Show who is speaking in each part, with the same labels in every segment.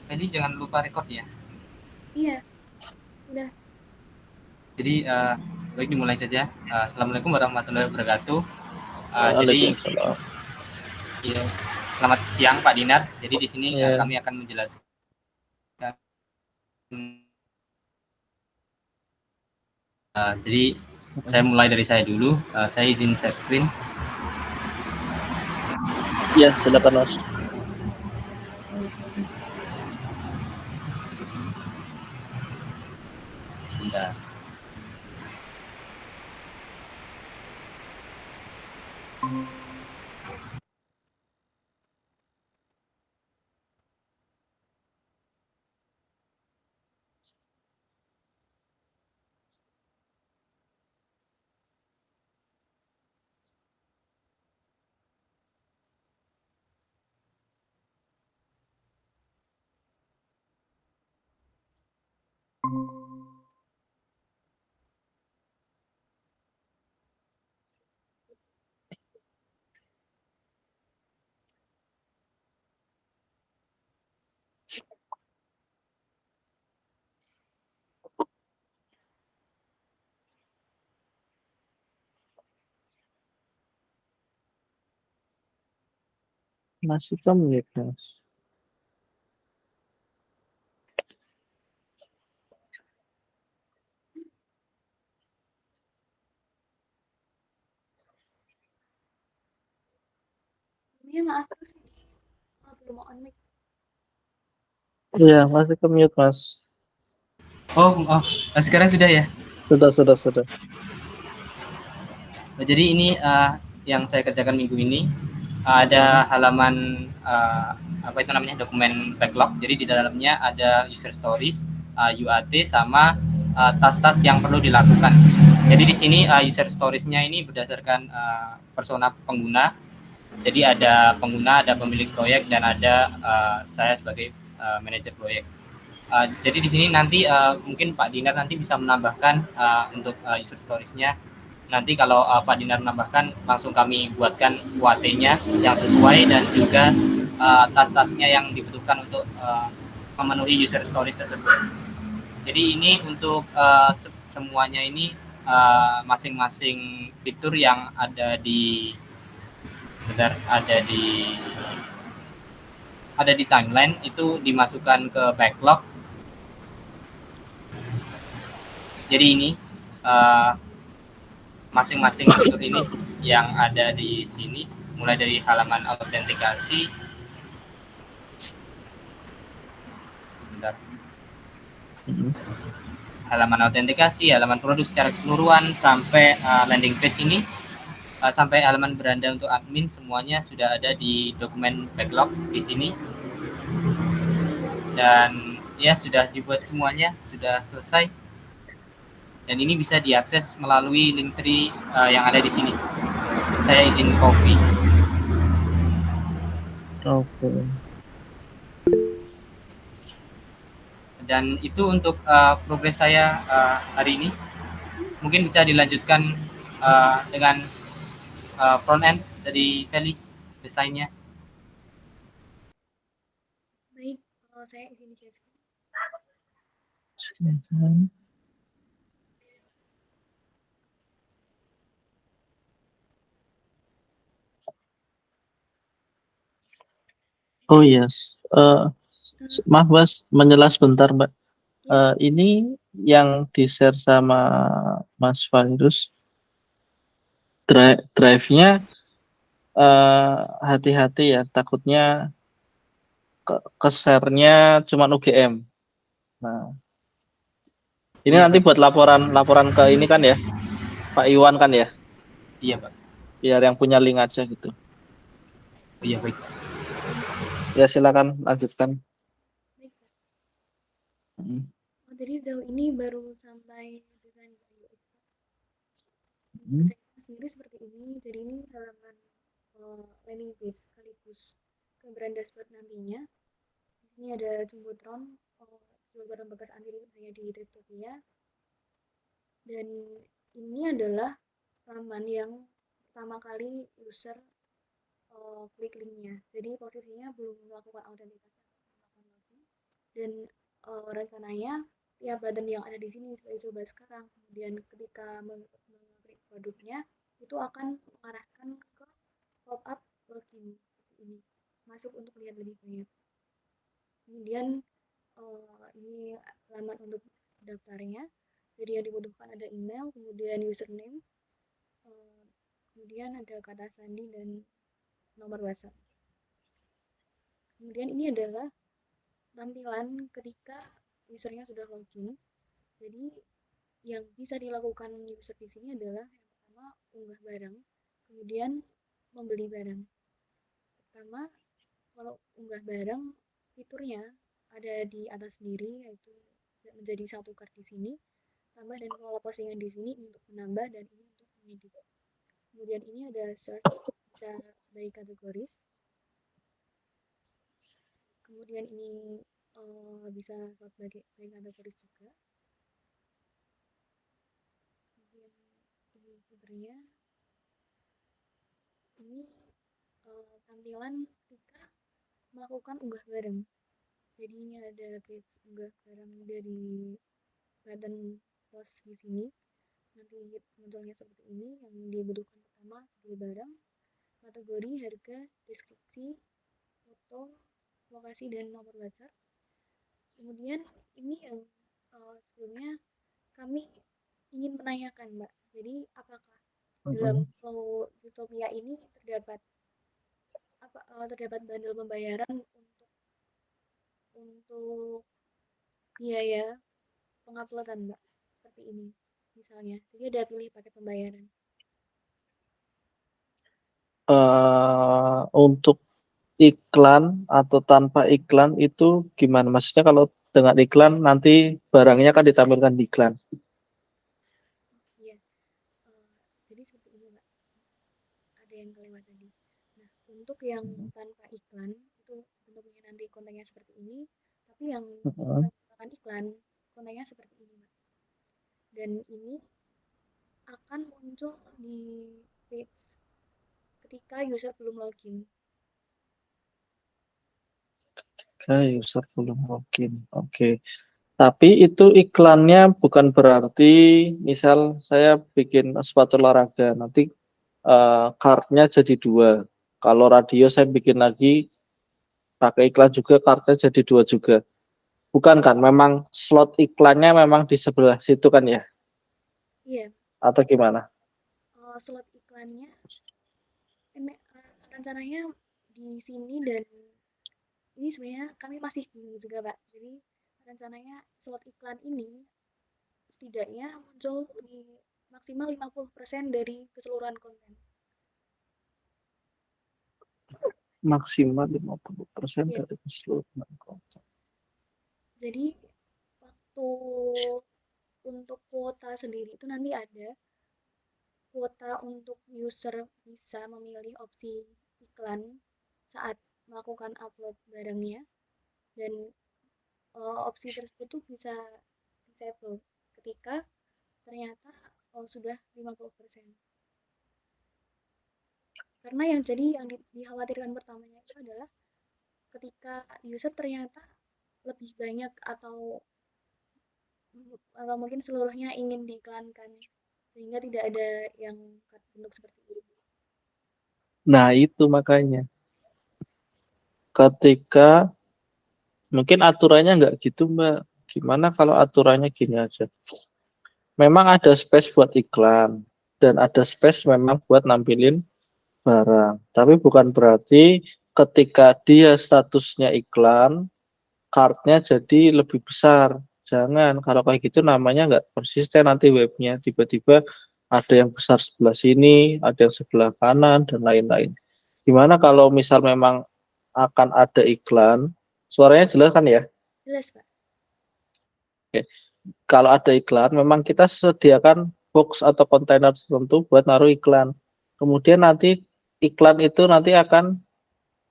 Speaker 1: Jadi jangan lupa record ya.
Speaker 2: Iya, udah.
Speaker 1: Jadi baik dimulai saja. Assalamualaikum warahmatullahi wabarakatuh. Jadi
Speaker 3: Waalaikumsalam.
Speaker 1: ya, selamat siang Pak Dinar. Jadi di sini
Speaker 3: Ya,
Speaker 1: kami akan menjelaskan. Jadi saya mulai dari saya dulu. Saya izin share screen.
Speaker 3: ya silakan Mas.
Speaker 1: Sebentar.
Speaker 3: Masih kamu ya, Mas?
Speaker 2: Iya, maaf terus ini belum on mic.
Speaker 3: Iya, masih ke mute, Mas.
Speaker 1: Oh, sekarang sudah ya.
Speaker 3: Sudah.
Speaker 1: Jadi ini yang saya kerjakan minggu ini. Ada halaman apa itu namanya, dokumen backlog. Jadi di dalamnya ada user stories, UAT, sama tas-tas yang perlu dilakukan. Jadi di sini user storiesnya ini berdasarkan persona pengguna. Jadi ada pengguna, ada pemilik proyek, dan ada saya sebagai manajer proyek. Jadi di sini nanti mungkin Pak Dinar nanti bisa menambahkan untuk user storiesnya. Nanti kalau Pak Dinar menambahkan, langsung kami buatkan UAT-nya yang sesuai, dan juga tas-tasnya yang dibutuhkan untuk memenuhi user stories tersebut. Jadi ini untuk semuanya ini masing-masing fitur yang ada di ada di timeline itu dimasukkan ke backlog. Jadi ini masing-masing fitur ini yang ada di sini, mulai dari halaman autentikasi, sebentar, halaman autentikasi, halaman produk secara keseluruhan, sampai landing page ini, sampai halaman beranda untuk admin, semuanya sudah ada di dokumen backlog di sini. Dan ya, sudah dibuat semuanya, sudah selesai. Dan ini bisa diakses melalui link tree yang ada di sini. Saya izin copy.
Speaker 3: Oke.
Speaker 1: Dan itu untuk progres saya hari ini. Mungkin bisa dilanjutkan dengan front end dari Feli, desainnya.
Speaker 2: Baik, saya izin share screen.
Speaker 3: Oh yes. Maaf Mas, menjelas bentar Mbak.
Speaker 2: Ya,
Speaker 3: Ini yang di-share sama Mas Virus, drive-nya hati-hati ya, takutnya ke-share-nya cuma UGM. Nah, ini
Speaker 1: Iya,
Speaker 3: nanti
Speaker 1: baik.
Speaker 3: buat laporan ke ini kan ya, Pak Iwan kan ya,
Speaker 1: Iya, Pak.
Speaker 3: biar yang punya link aja gitu.
Speaker 1: Iya, baik.
Speaker 3: Ya silakan lanjutkan.
Speaker 2: baik Pak. Jadi sejauh ini baru sampai desain UX. Desainnya sendiri seperti ini. Jadi ini halaman landing page sekaligus gambaran dashboard nantinya. Ini ada jumbotron, jual barang bekas anti hanya di Triptopia. Dan ini adalah halaman yang pertama kali user klik linknya. Jadi posisinya belum melakukan autentikasi atau melakukan login. dan rencananya tiap button yang ada di sini saya coba sekarang, kemudian ketika mengklik produknya itu akan mengarahkan ke pop-up login seperti ini, masuk untuk lihat lebih banyak. Kemudian ini alamat untuk daftarnya. Jadi yang dibutuhkan ada email, kemudian username, kemudian ada kata sandi dan nomor WhatsApp. Kemudian ini adalah tampilan ketika usernya sudah login. Jadi yang bisa dilakukan user di sini adalah yang pertama unggah barang, kemudian membeli barang. Pertama, kalau unggah barang fiturnya ada di atas sendiri, yaitu menjadi satu card di sini, tambah dan kelola postingan di sini untuk menambah dan ini untuk mengedit. Kemudian ini ada search, bisa by kategoris. Kemudian ini bisa sort by kategoris juga. Kemudian ini fiturnya. Ini tampilan ketika melakukan unggah barang. Jadinya ada page unggah barang dari button post di sini. Nanti munculnya seperti ini. Yang dibutuhkan pertama judul barang, kategori, harga, deskripsi, foto, lokasi, dan nomor WhatsApp. Kemudian ini yang sebelumnya kami ingin menanyakan, Mbak. Jadi apakah dalam flow Utopia ini terdapat bundle pembayaran untuk biaya penguploadan, Mbak, seperti ini misalnya. Jadi ada pilih paket pembayaran.
Speaker 3: Untuk iklan atau tanpa iklan itu gimana? Maksudnya kalau dengan iklan nanti barangnya kan ditampilkan di iklan.
Speaker 2: Iya. Jadi seperti ini, Mbak. Ada yang kelewat tadi. Nah, untuk yang tanpa iklan itu bentuknya nanti kontennya seperti ini, tapi yang menggunakan iklan kontennya seperti ini, Mbak. Dan ini akan muncul di page ketika user belum login.
Speaker 3: User belum login. Oke. Tapi itu iklannya bukan berarti misal saya bikin sepatu olahraga, nanti card-nya jadi 2. Kalau radio saya bikin lagi pakai iklan juga, card-nya jadi 2 juga. Bukan kan? Memang slot iklannya memang di sebelah situ kan ya?
Speaker 2: Iya.
Speaker 3: Atau gimana?
Speaker 2: Slot iklannya rencananya di sini, dan ini sebenarnya kami masih bingung juga, Pak. Jadi rencananya slot iklan ini setidaknya muncul di maksimal 50% dari keseluruhan konten.
Speaker 3: Maksimal 50%
Speaker 2: Ya,
Speaker 3: dari keseluruhan konten.
Speaker 2: jadi waktu untuk kuota sendiri itu nanti ada kuota untuk user bisa memilih opsi iklan saat melakukan upload barangnya, dan opsi tersebut tuh bisa disable ketika ternyata sudah 50%. Karena yang dikhawatirkan pertamanya itu adalah ketika user ternyata lebih banyak atau mungkin seluruhnya ingin diiklankan, sehingga tidak ada yang bentuk seperti ini.
Speaker 3: Nah, itu makanya. Ketika mungkin aturannya nggak gitu, Mbak. Gimana kalau aturannya gini aja? Memang ada space buat iklan dan ada space memang buat nampilin barang. Tapi bukan berarti ketika dia statusnya iklan, card-nya jadi lebih besar. Jangan, kalau kayak gitu namanya nggak konsisten nanti webnya. Tiba-tiba ada yang besar sebelah sini, ada yang sebelah kanan, dan lain-lain. Gimana kalau misal memang akan ada iklan, suaranya jelas kan ya?
Speaker 2: Jelas, Pak.
Speaker 3: Oke. Kalau ada iklan, memang kita sediakan box atau kontainer tertentu buat naruh iklan. Kemudian nanti iklan itu nanti akan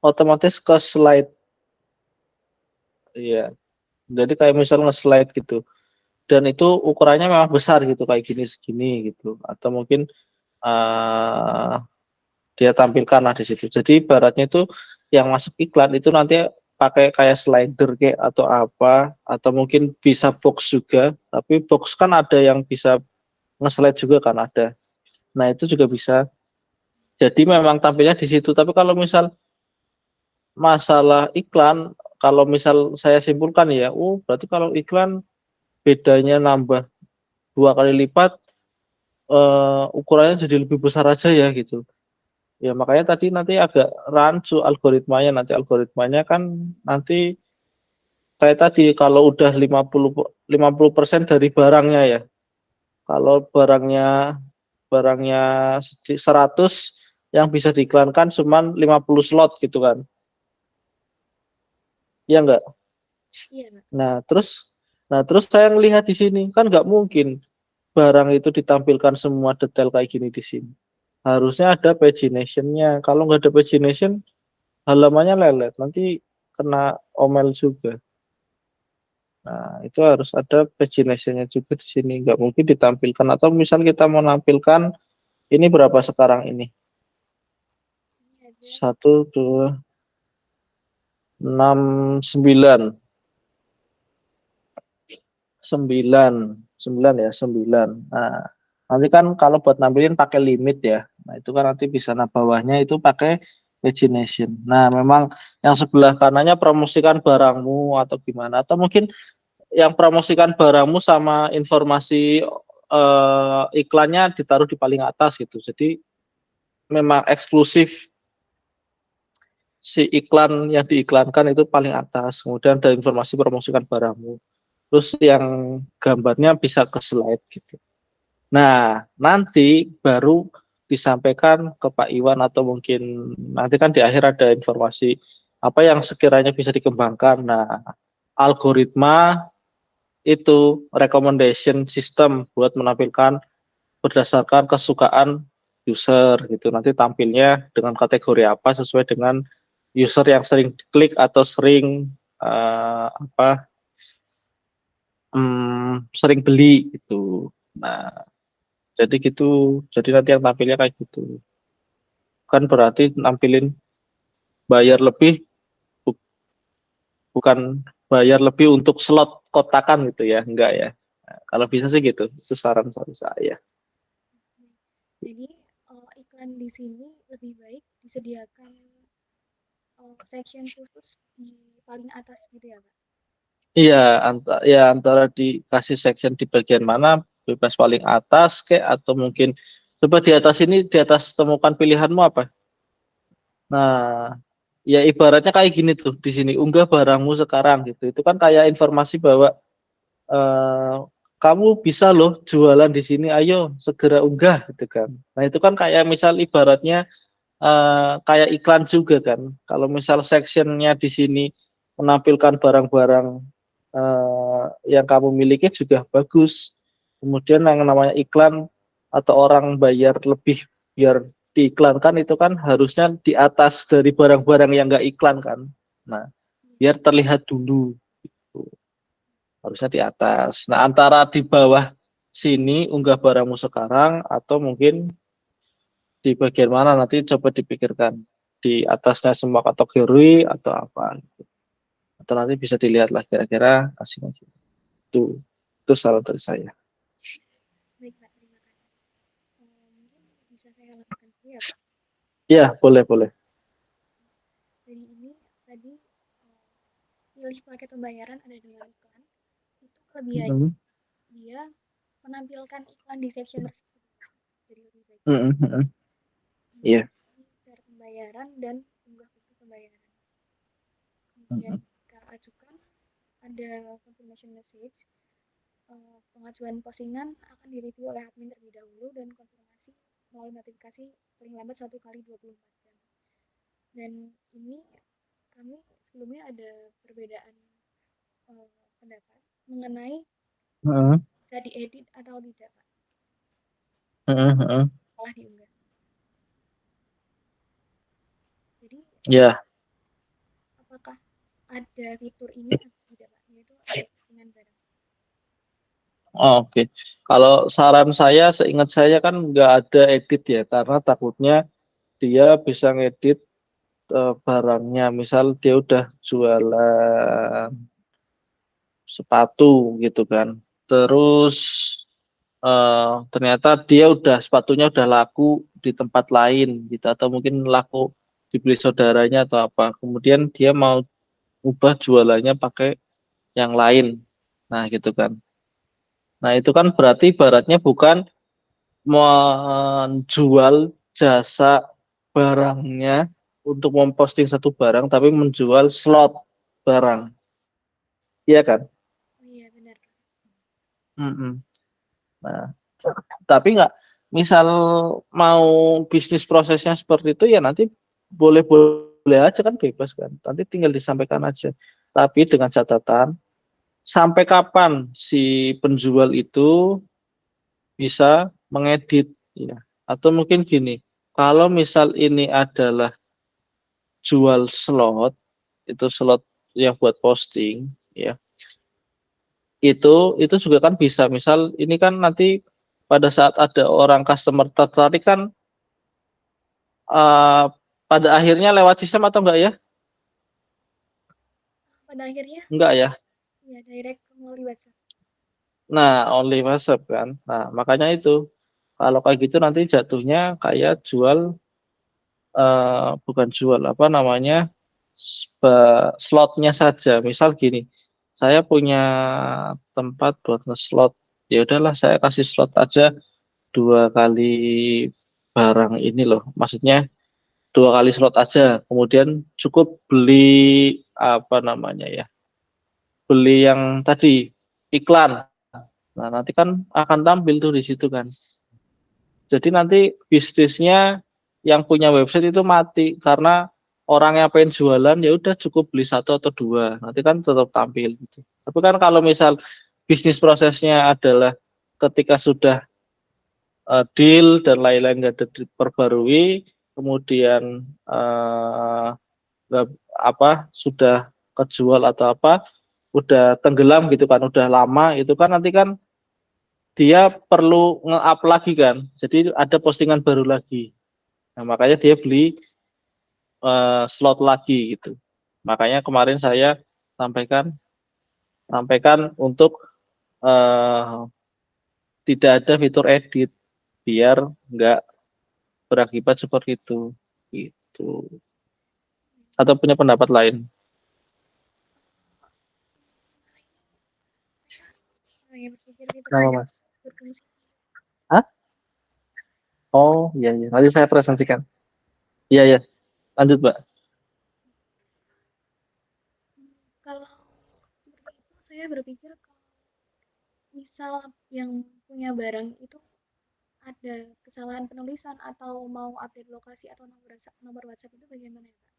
Speaker 3: otomatis ke slide. Iya. Jadi kayak misalnya nge-slide gitu. Dan itu ukurannya memang besar gitu, kayak gini segini gitu. Atau mungkin dia tampilkan lah di situ. Jadi ibaratnya itu yang masuk iklan itu nanti pakai kayak slider kayak atau apa, atau mungkin bisa box juga, tapi box kan ada yang bisa nge-slide juga kan ada. Nah, itu juga bisa. Jadi memang tampilnya di situ. Tapi kalau misal masalah iklan, kalau misal saya simpulkan ya, berarti kalau iklan bedanya nambah 2 kali lipat, ukurannya jadi lebih besar aja ya gitu. Ya makanya tadi nanti agak rancu algoritmanya, nanti algoritmanya kan nanti kayak tadi kalau udah 50% dari barangnya ya. Kalau barangnya barangnya 100 yang bisa diiklankan cuman 50 slot gitu kan. Iya enggak?
Speaker 2: Iya, Pak.
Speaker 3: Nah terus saya ngelihat di sini kan nggak mungkin barang itu ditampilkan semua detail kayak gini di sini. Harusnya ada pagination-nya. Kalau nggak ada pagination, halamannya lelet. Nanti kena omel juga. Nah, itu harus ada pagination-nya juga di sini. Nggak mungkin ditampilkan. Atau misal kita mau nampilkan, ini berapa sekarang ini?
Speaker 2: Ini ada
Speaker 3: 1, 2, 6, 9. 9. 9 ya, 9. Nah, nanti kan kalau buat nampilin pakai limit ya. Nah, itu kan nanti bisa, nah bawahnya itu pakai pagination. Nah, memang yang sebelah kanannya promosikan barangmu atau gimana. Atau mungkin yang promosikan barangmu sama informasi iklannya ditaruh di paling atas gitu. Jadi memang eksklusif si iklan yang diiklankan itu paling atas. Kemudian ada informasi promosikan barangmu. Terus yang gambarnya bisa ke slide gitu. Nah, nanti baru disampaikan ke Pak Iwan atau mungkin nanti kan di akhir ada informasi apa yang sekiranya bisa dikembangkan. Nah, algoritma itu recommendation system buat menampilkan berdasarkan kesukaan user gitu. Nanti tampilnya dengan kategori apa sesuai dengan user yang sering klik atau sering sering beli gitu. Nah, jadi gitu. Jadi nanti yang tampilnya kayak gitu. Kan berarti nampilin bayar lebih bu- bukan bayar lebih untuk slot kotakan gitu ya, enggak ya. Nah, kalau bisa sih gitu. Itu saran dari saya.
Speaker 2: Jadi iklan di sini lebih baik disediakan section khusus di paling atas gitu ya, Pak?
Speaker 3: Iya, antara dikasih section di bagian mana, bebas paling atas kayak atau mungkin coba di atas ini, di atas temukan pilihanmu apa. Nah, ya ibaratnya kayak gini tuh di sini, unggah barangmu sekarang gitu. Itu kan kayak informasi bahwa eh, kamu bisa loh jualan di sini, ayo segera unggah gitu kan. Nah, itu kan kayak misal ibaratnya kayak iklan juga kan. Kalau misal sectionnya di sini menampilkan barang-barang yang kamu miliki juga bagus. Kemudian yang namanya iklan atau orang bayar lebih biar diiklankan itu kan harusnya di atas dari barang-barang yang nggak iklan kan. Nah, biar terlihat dulu. Gitu. Harusnya di atas. Nah, antara di bawah sini unggah barangmu sekarang atau mungkin di bagian mana nanti coba dipikirkan. Di atasnya semua kategori atau apa. Gitu. Atau nanti bisa dilihat lah kira-kira hasilnya. Itu saran dari saya.
Speaker 2: Baik, Pak, terima kasih. Mungkin bisa saya lanjutkan dulu ya, Pak.
Speaker 3: Ya, boleh, boleh.
Speaker 2: Jadi ini tadi pilih paket pembayaran ada dengan iklan. Itu kelebihannya
Speaker 3: Mhm,
Speaker 2: dia menampilkan iklan di section tersebut. Jadi lebih baik.
Speaker 3: mhm, mhm. Iya.
Speaker 2: Cara pembayaran dan unggah bukti pembayaran. Kemudian
Speaker 3: Mhm,
Speaker 2: jika ajukan ada confirmation message. Pengajuan postingan akan direview oleh admin terlebih dahulu dan konfirmasi melalui notifikasi paling lambat 1 kali 24 jam. Dan ini kami sebelumnya ada perbedaan pendapat mengenai
Speaker 3: mhm,
Speaker 2: bisa diedit atau tidak, Pak,
Speaker 3: mhm, mhm.
Speaker 2: setelah diunggah. Jadi
Speaker 3: Ya,
Speaker 2: apakah ada fitur ini atau tidak, Pak? Yaitu edit postingan barang.
Speaker 3: oke. Kalau saran saya, seingat saya kan nggak ada edit ya, karena takutnya dia bisa ngedit barangnya. Misal dia udah jualan sepatu gitu kan. Terus ternyata dia sepatunya udah laku di tempat lain gitu atau mungkin laku dibeli saudaranya atau apa. Kemudian dia mau ubah jualannya pakai yang lain. Nah, gitu kan. Nah, itu kan berarti ibaratnya bukan menjual jasa barangnya untuk memposting satu barang, tapi menjual slot barang. Iya kan?
Speaker 2: Oh iya benar.
Speaker 3: Mm-mm. Nah, tapi nggak, misal mau bisnis prosesnya seperti itu ya nanti boleh aja kan, bebas kan. Nanti tinggal disampaikan aja. Tapi dengan catatan sampai kapan si penjual itu bisa mengedit ya. Atau mungkin gini, kalau misal ini adalah jual slot, itu slot yang buat posting ya. Itu juga kan bisa, misal ini kan nanti pada saat ada orang customer tertarik kan eh, pada akhirnya lewat sistem atau enggak ya?
Speaker 2: Pada akhirnya
Speaker 3: Enggak ya.
Speaker 2: ya direct melalui WhatsApp.
Speaker 3: Nah, only WhatsApp kan. Nah, makanya itu kalau kayak gitu nanti jatuhnya kayak jual bukan jual apa namanya slotnya saja. Misal gini, saya punya tempat buat nge-slot. Ya udahlah saya kasih slot aja 2 kali barang ini loh. Maksudnya 2 kali slot aja. Kemudian cukup beli apa namanya ya? Beli yang tadi iklan. Nah, nanti kan akan tampil tuh di situ kan. Jadi nanti bisnisnya yang punya website itu mati karena orang yang pengen jualan ya udah cukup beli 1 atau 2, nanti kan tetap tampil gitu. Tapi kan kalau misal bisnis prosesnya adalah ketika sudah deal dan lain-lain nggak ada diperbarui, kemudian nggak apa sudah kejual atau apa, udah tenggelam gitu kan, udah lama itu kan nanti kan dia perlu nge-up lagi kan, jadi ada postingan baru lagi. Nah, makanya dia beli slot lagi gitu. Makanya kemarin saya sampaikan sampaikan untuk eh, tidak ada fitur edit biar nggak berakibat seperti itu. Gitu. Atau punya pendapat lain?
Speaker 2: Saya berpikir fitur
Speaker 3: Kenapa Mas?
Speaker 2: berfungsi.
Speaker 3: Hah? Oh iya iya. Nanti saya presentasikan. Iya iya. Lanjut Mbak.
Speaker 2: Kalau seperti itu saya berpikir kalau misal yang punya barang itu ada kesalahan penulisan atau mau update lokasi atau nomor WhatsApp itu bagaimana ya Pak?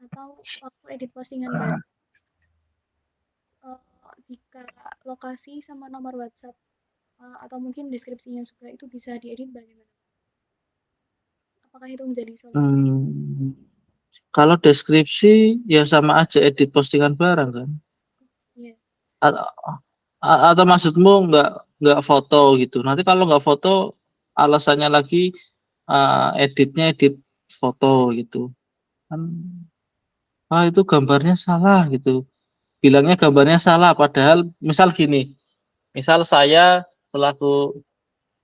Speaker 2: Atau waktu edit postingan barang jika lokasi sama nomor WhatsApp atau mungkin deskripsinya juga itu bisa diedit bagaimana? Apakah itu menjadi solusi?
Speaker 3: Hmm, kalau deskripsi ya sama aja edit postingan barang kan?
Speaker 2: Iya,
Speaker 3: Atau, atau maksudmu nggak foto gitu? Nanti kalau nggak foto alasannya lagi editnya edit foto gitu kan? Itu gambarnya salah gitu. Bilangnya gambarnya salah, padahal misal gini, misal saya selaku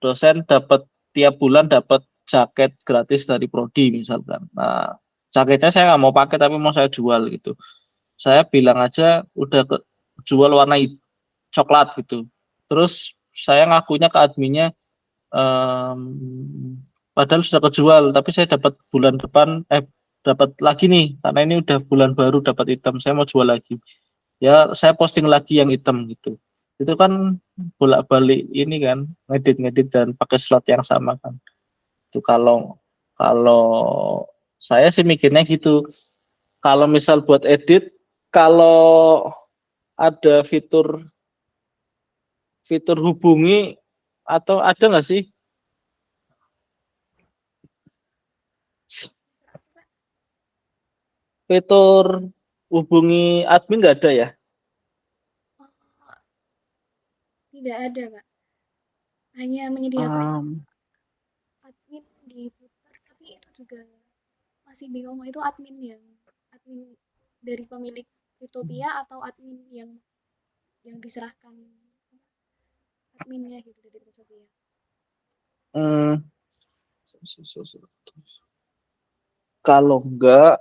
Speaker 3: dosen dapat tiap bulan dapat jaket gratis dari Prodi misalkan. Nah, jaketnya saya nggak mau pakai tapi mau saya jual gitu. Saya bilang aja udah jual warna coklat gitu. Terus saya ngakunya ke adminnya em, padahal sudah kejual, tapi saya dapat bulan depan dapat lagi nih karena ini udah bulan baru dapat hitam, saya mau jual lagi. Ya saya posting lagi yang hitam gitu. Itu kan bolak-balik ini kan, ngedit-ngedit dan pakai slot yang sama kan. Itu kalau kalau saya sih mikirnya gitu. Kalau misal buat edit, kalau ada fitur fitur hubungi atau ada nggak sih
Speaker 2: Pak.
Speaker 3: fitur hubungi admin, nggak ada ya?
Speaker 2: Oh, tidak ada, Pak. Hanya menyediakan
Speaker 3: Um,
Speaker 2: admin di Flickr, tapi itu juga masih bingung itu admin dari pemilik Cryptopia atau admin yang diserahkan adminnya gitu dari Cryptopia.
Speaker 3: Hmm, kalau enggak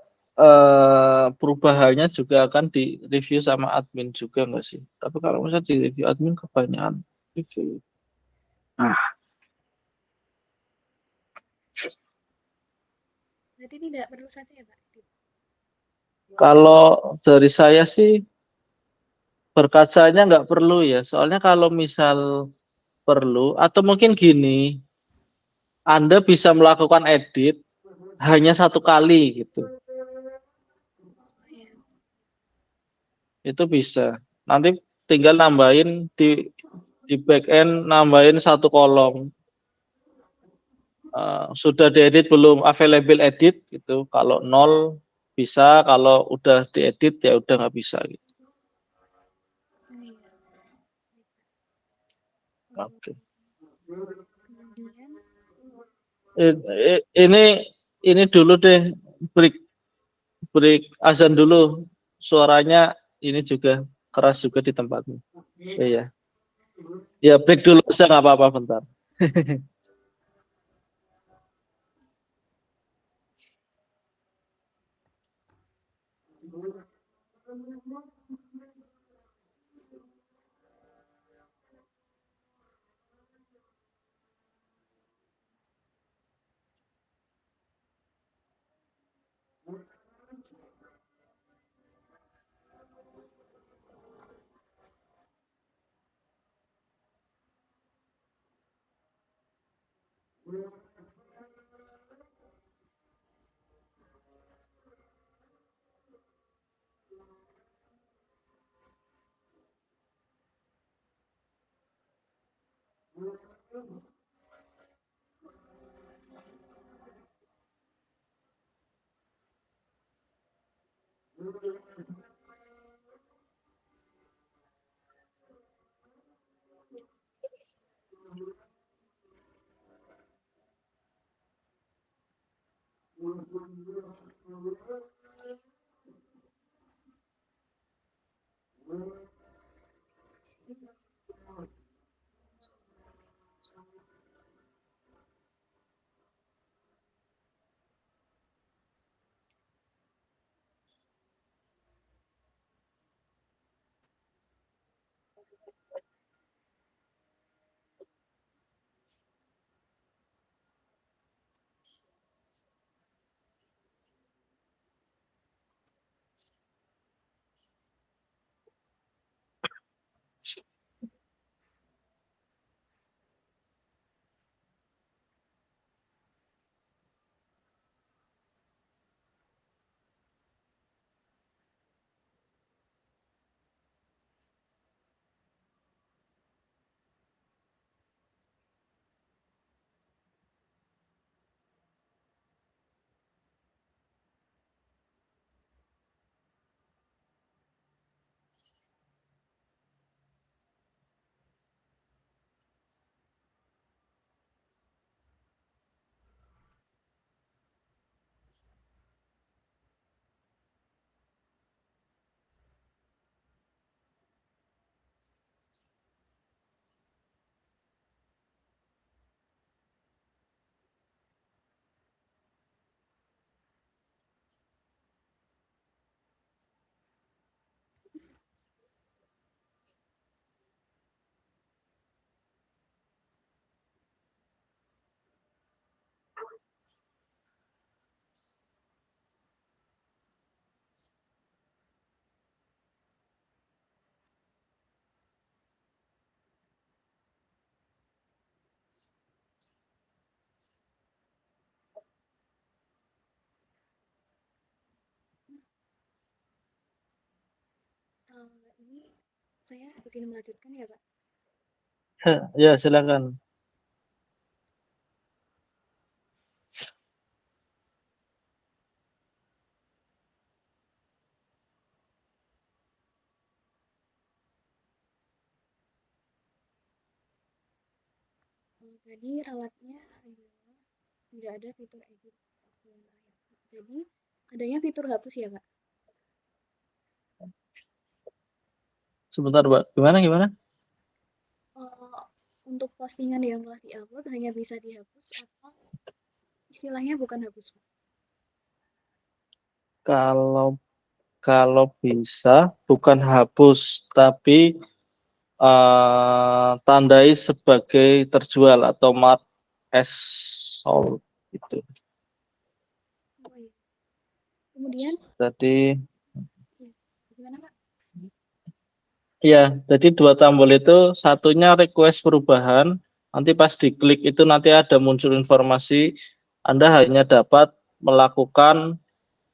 Speaker 3: perubahannya juga akan di-review sama admin juga enggak sih? Tapi kalau misalnya di-review admin kebanyakan review. Nah,
Speaker 2: Berarti tidak perlu saja ya Pak?
Speaker 3: kalau dari saya sih berkacanya nggak perlu ya. Soalnya kalau misal perlu atau mungkin gini, Anda bisa melakukan edit hanya satu kali gitu.
Speaker 2: Oh ya.
Speaker 3: Itu bisa. Nanti tinggal nambahin di back end nambahin satu kolom. Sudah diedit belum available edit gitu. Kalau nol bisa, kalau udah diedit ya udah nggak bisa gitu.
Speaker 2: Oh iya.
Speaker 3: Oke.
Speaker 2: Kemudian
Speaker 3: Ini dulu deh break break azan dulu. Suaranya ini juga keras juga di tempatmu. Iya. Ya break dulu aja nggak apa-apa bentar.
Speaker 2: ini saya izin melanjutkan ya Pak.
Speaker 3: Ya silakan.
Speaker 2: Tadi rawatnya adalah tidak ada fitur edit yang lain. Jadi adanya fitur hapus ya, Pak?
Speaker 3: Sebentar, Mbak. Gimana?
Speaker 2: Eh, untuk postingan yang telah diupload hanya bisa dihapus atau istilahnya bukan hapus, Pak?
Speaker 3: Kalau kalau bisa bukan hapus, tapi tandai sebagai terjual atau mark as sold gitu.
Speaker 2: Oh iya. Kemudian,
Speaker 3: Jadi
Speaker 2: ya, gimana Pak?
Speaker 3: ya, jadi dua tombol itu satunya request perubahan, nanti pas diklik itu nanti ada muncul informasi Anda hanya dapat melakukan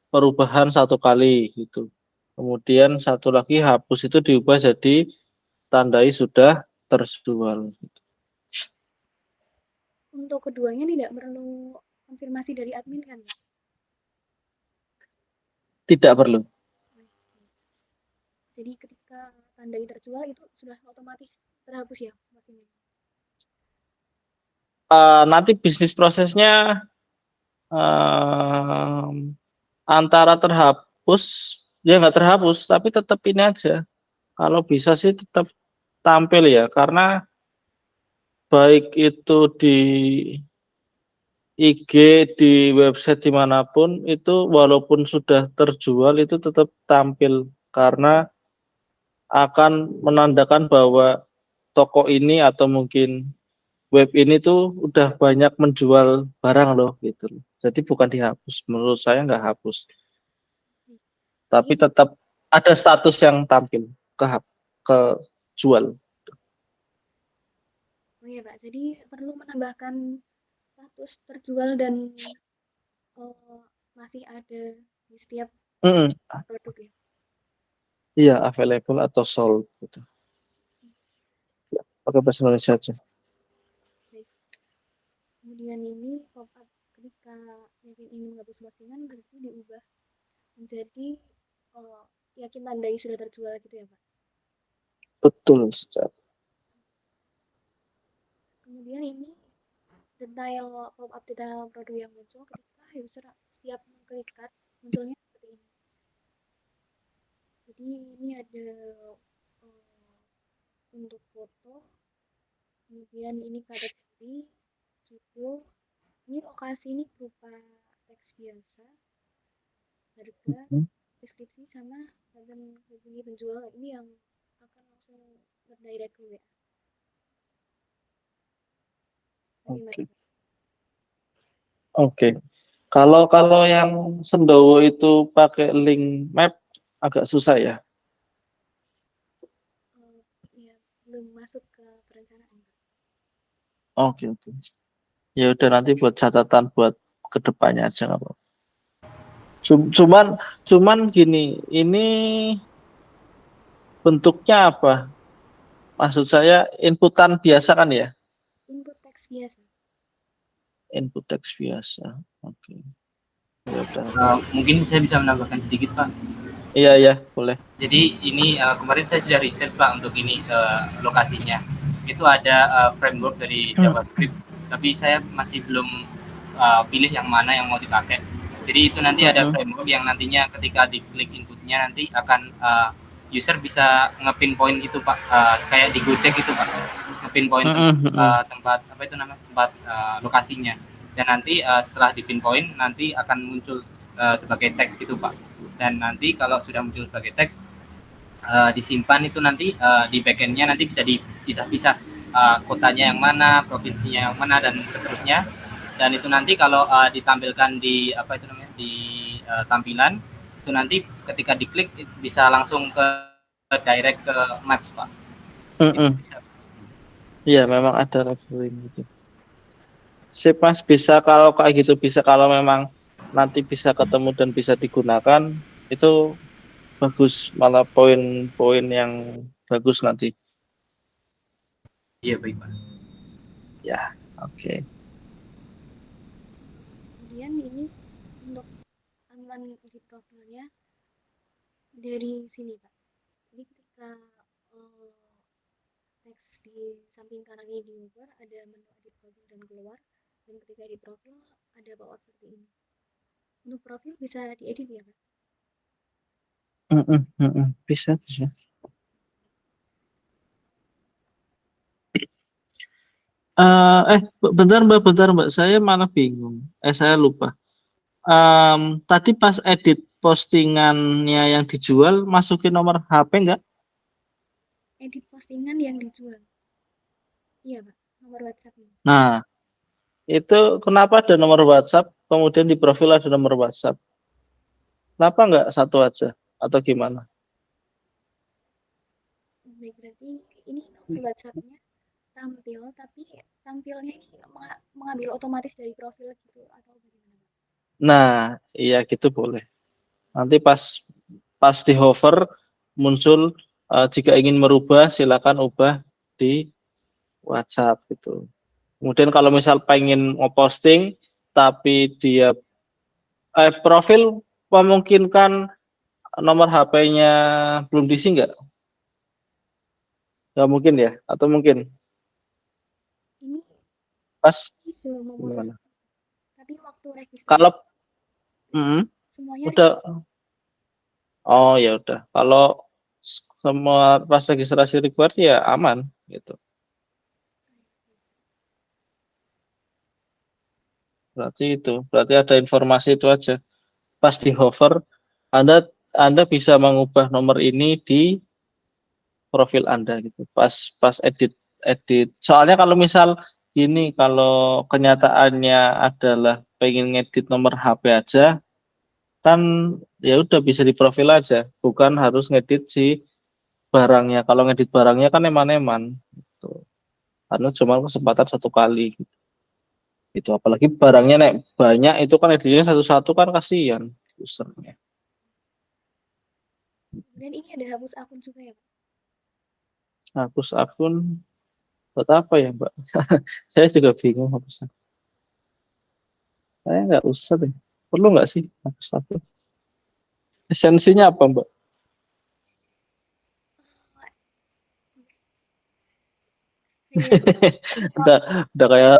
Speaker 3: perubahan satu kali gitu. Kemudian satu lagi hapus itu diubah jadi tandai sudah terjual.
Speaker 2: Untuk keduanya tidak perlu konfirmasi dari admin kan, Pak?
Speaker 3: Tidak perlu.
Speaker 2: Oke. Jadi ketika tandai terjual itu sudah otomatis terhapus ya postingan.
Speaker 3: Nanti bisnis prosesnya antara terhapus, ya nggak terhapus, tapi tetap ini aja. Kalau bisa sih tetap tampil ya, karena baik itu di IG, di website dimanapun, itu walaupun sudah terjual itu tetap tampil karena akan menandakan bahwa toko ini atau mungkin web ini tuh udah banyak menjual barang loh gitu loh. Jadi bukan dihapus, menurut saya nggak hapus,
Speaker 2: Jadi
Speaker 3: tapi tetap ada status yang tampil ke ke jual.
Speaker 2: oh iya Pak, jadi perlu menambahkan status terjual dan eh, masih ada di setiap
Speaker 3: Mm-mm.
Speaker 2: produk ya.
Speaker 3: Iya, available atau sold gitu. Pakai bahasa Indonesia aja.
Speaker 2: Baik. Kemudian ini pop-up ketika yakin ingin menghapus postingan berarti diubah menjadi eh, yakin tandai sudah terjual gitu ya Pak.
Speaker 3: Betul, Ustaz.
Speaker 2: Kemudian ini detail pop-up detail produk yang muncul ketika user setiap mengklik munculnya seperti ini. Jadi ini ada untuk foto, kemudian ini kategori, judul, ini lokasi ini berupa teks biasa, harga,
Speaker 3: Mm.
Speaker 2: deskripsi sama button hubungi penjual ini yang akan langsung berdirect ke WA. Bagaimana?
Speaker 3: Oke. Oke. Kalau kalau yang Sendowo itu pakai link map agak susah ya.
Speaker 2: Ya, belum masuk ke perencanaan.
Speaker 3: Oke. Ya udah nanti buat catatan buat kedepannya aja nggak apa-apa. Cuman cuman gini, ini bentuknya apa? Maksud saya inputan biasa kan ya?
Speaker 2: Input teks biasa.
Speaker 3: Input teks biasa. Oke. Ya udah.
Speaker 1: Mungkin saya bisa menambahkan sedikit Pak.
Speaker 3: Iya, boleh.
Speaker 1: Jadi ini kemarin saya sudah research Pak untuk ini lokasinya. Itu ada framework dari JavaScript, tapi saya masih belum pilih yang mana yang mau dipakai. Jadi itu nanti ada
Speaker 3: Mm-mm.
Speaker 1: framework yang nantinya ketika diklik inputnya nanti akan user bisa ngepinpoint gitu Pak, kayak di Gojek gitu Pak, ngepinpoint
Speaker 3: Mm-mm.
Speaker 1: tempat apa itu namanya tempat lokasinya. Dan nanti setelah dipinpoint nanti akan muncul sebagai teks gitu Pak. Dan nanti kalau sudah muncul sebagai teks disimpan itu nanti di backendnya nanti bisa dipisah-pisah kotanya yang mana, provinsinya yang mana dan seterusnya. Dan itu nanti kalau ditampilkan di apa itu namanya di tampilan itu nanti ketika diklik bisa langsung ke direct ke Maps Pak. Itu
Speaker 3: Mm-mm.
Speaker 1: bisa.
Speaker 3: Iya, memang ada referensi gitu. Sip, Mas, bisa kalau kayak gitu bisa kalau memang nanti bisa ketemu dan bisa digunakan itu bagus, malah poin-poin yang bagus nanti.
Speaker 1: Iya baik Pak.
Speaker 3: Ya, oke.
Speaker 2: Kemudian ini untuk aman di profilnya dari sini Pak. Jadi ketika eh, teks di samping kanannya diubah ada menu edit profil dan keluar dan ketika di profil ada pop-up seperti ini. Untuk profil bisa diedit ya, Pak?
Speaker 3: Bisa, bisa. Bentar Mbak, saya malah bingung. Saya lupa. Tadi pas edit postingannya yang dijual, masukin nomor HP nggak?
Speaker 2: Edit postingan yang dijual. Iya, Pak. Nomor WhatsApp-nya.
Speaker 3: Nah, itu kenapa ada nomor WhatsApp, kemudian di profil ada nomor WhatsApp? Kenapa nggak satu aja? Atau gimana?
Speaker 2: Baik, berarti ini nomor WhatsApp-nya tampil, tapi tampilnya ini mengambil otomatis dari profil gitu atau bagaimana, Pak?
Speaker 3: Nah, iya gitu boleh. Nanti pas pas di hover muncul jika ingin merubah silakan ubah di WhatsApp gitu. Kemudian kalau misal pengen ngeposting tapi dia profil memungkinkan nomor HP-nya belum diisi nggak? Nggak mungkin ya? Atau mungkin
Speaker 2: Ini
Speaker 3: pas
Speaker 2: belum
Speaker 3: gimana?
Speaker 2: memutuskan, tapi waktu
Speaker 3: Kalau
Speaker 2: registrasi semuanya
Speaker 3: udah, oh ya udah. Kalau semua pas registrasi required ya aman gitu. Berarti itu, berarti ada informasi itu aja. Pas di hover, Anda bisa mengubah nomor ini di profil Anda gitu. Pas edit edit. Soalnya kalau misal gini, kalau kenyataannya adalah pengen ngedit nomor HP aja, kan ya udah bisa di profil aja, bukan harus ngedit si barangnya. Kalau ngedit barangnya kan eman-eman gitu. Karena cuma kesempatan satu kali gitu. Itu apalagi barangnya naik banyak itu kan editnya satu-satu kan kasihan usernya.
Speaker 2: kemudian ini ada hapus akun juga ya, Pak?
Speaker 3: Hapus akun buat apa ya Mbak? Saya juga bingung hapus akun. Saya nggak usah deh. Perlu nggak sih hapus akun? Esensinya apa Mbak?
Speaker 2: Kayak
Speaker 3: udah udah kayak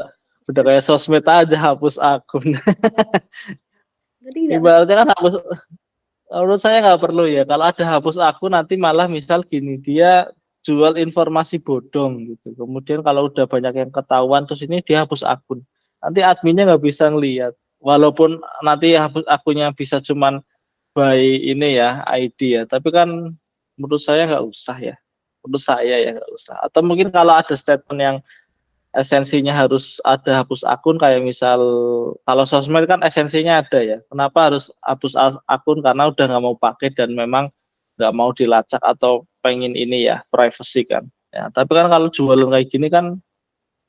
Speaker 3: udah kayak sosmed aja hapus akun.
Speaker 2: berarti tidak perlu.
Speaker 3: Ibaratnya kan hapus, menurut saya nggak perlu ya. Kalau ada hapus akun nanti malah misal gini, dia jual informasi bodong gitu. Kemudian kalau udah banyak yang ketahuan terus ini dia hapus akun. Nanti adminnya nggak bisa ngelihat. Walaupun nanti hapus akunnya bisa cuman by ini ya ID ya. Tapi kan menurut saya nggak usah ya. Menurut saya ya nggak usah. Atau mungkin kalau ada statement yang esensinya harus ada hapus akun kayak misal kalau sosmed kan esensinya ada ya. Kenapa harus hapus akun karena udah nggak mau pakai dan memang nggak mau dilacak atau pengen ini ya privacy kan. Ya, tapi kan kalau jualan kayak gini kan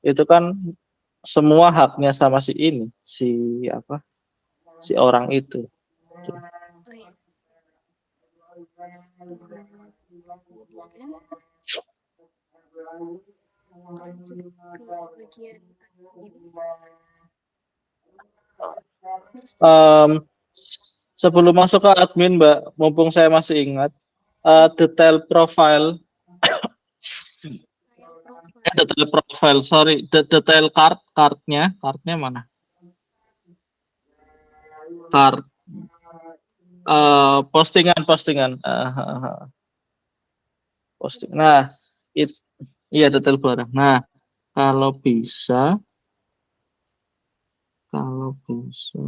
Speaker 3: itu kan semua haknya sama si ini, si apa? Si orang itu.
Speaker 2: Oh ya. Kemudian lanjut ke bagian admin. Terus
Speaker 3: Em, Sebelum masuk ke admin, Mbak, mumpung saya masih ingat, detail profile,
Speaker 2: file profile.
Speaker 3: detail profile, sorry, detail cardnya mana? Card, postingan, posting. Nah, it, iya detail barang. Nah, kalau bisa, kalau bisa,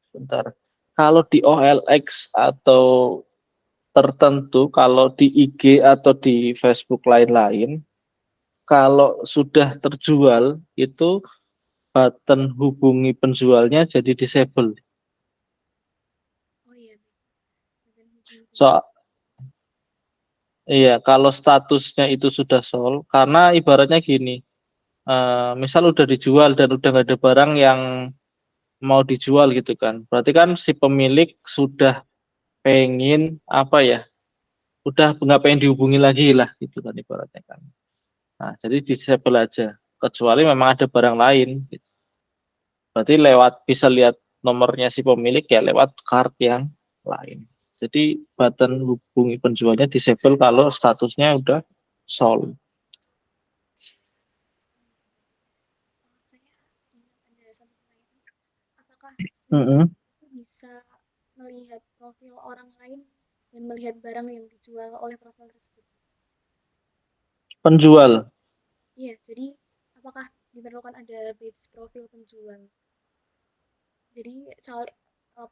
Speaker 3: sebentar. Kalau di OLX atau tertentu, kalau di IG atau di Facebook lain-lain, kalau sudah terjual itu button hubungi penjualnya jadi disable.
Speaker 2: Oh iya, bagian hubungi penjual.
Speaker 3: So, iya, kalau statusnya itu sudah sold, karena ibaratnya gini, misal udah dijual dan udah nggak ada barang yang mau dijual gitu kan, berarti kan si pemilik sudah pengen apa ya, udah nggak pengen dihubungi lagi lah gitu kan ibaratnya kan. Nah, jadi disable aja, kecuali memang ada barang lain. Gitu. Berarti lewat bisa lihat nomornya si pemilik ya lewat card yang lain. Jadi button hubungi penjualnya disable kalau statusnya udah sold.
Speaker 2: Saya ingat ada satu pertanyaan
Speaker 3: Mm-mm.
Speaker 2: Itu bisa melihat profil orang lain dan melihat barang yang dijual oleh profil tersebut.
Speaker 3: Penjual.
Speaker 2: Iya, jadi apakah diperlukan ada page profil penjual? Jadi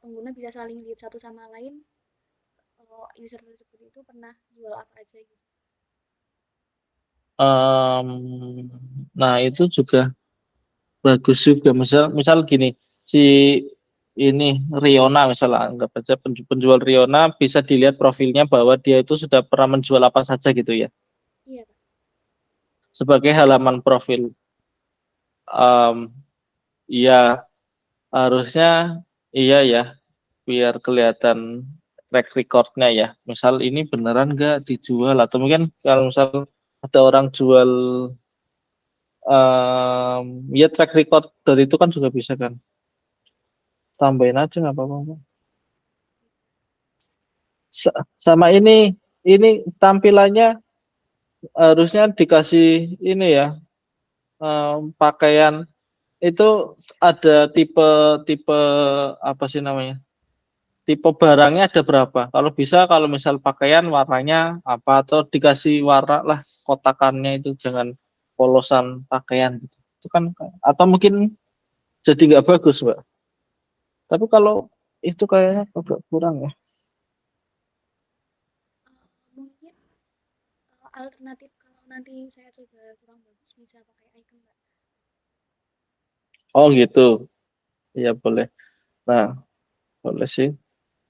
Speaker 2: pengguna bisa saling lihat satu sama lain user tersebut itu pernah jual apa aja gitu.
Speaker 3: Em, nah itu juga bagus juga. Misal gini, si ini Riona misalnya, anggap aja penjual Riona bisa dilihat profilnya bahwa dia itu sudah pernah menjual apa saja gitu ya.
Speaker 2: Iya, Pak.
Speaker 3: Sebagai halaman profil. Em, iya, harusnya iya ya, biar kelihatan track recordnya ya. Misal ini beneran nggak dijual atau mungkin kalau misal ada orang jual ya track record dari itu kan juga bisa kan. Tambahin aja nggak apa-apa. Sama ini tampilannya harusnya dikasih ini ya, pakaian itu ada tipe apa sih namanya? Tipe barangnya ada berapa? Kalau bisa, kalau misal pakaian warnanya apa atau dikasih warna lah kotakannya itu jangan polosan pakaian gitu. Itu kan atau mungkin jadi nggak bagus, Mbak. Tapi kalau itu kayaknya agak kurang ya.
Speaker 2: Mungkin alternatif kalau nanti saya coba kurang bagus bisa pakai icon, Pak.
Speaker 3: Oh gitu. Iya boleh. Nah, boleh sih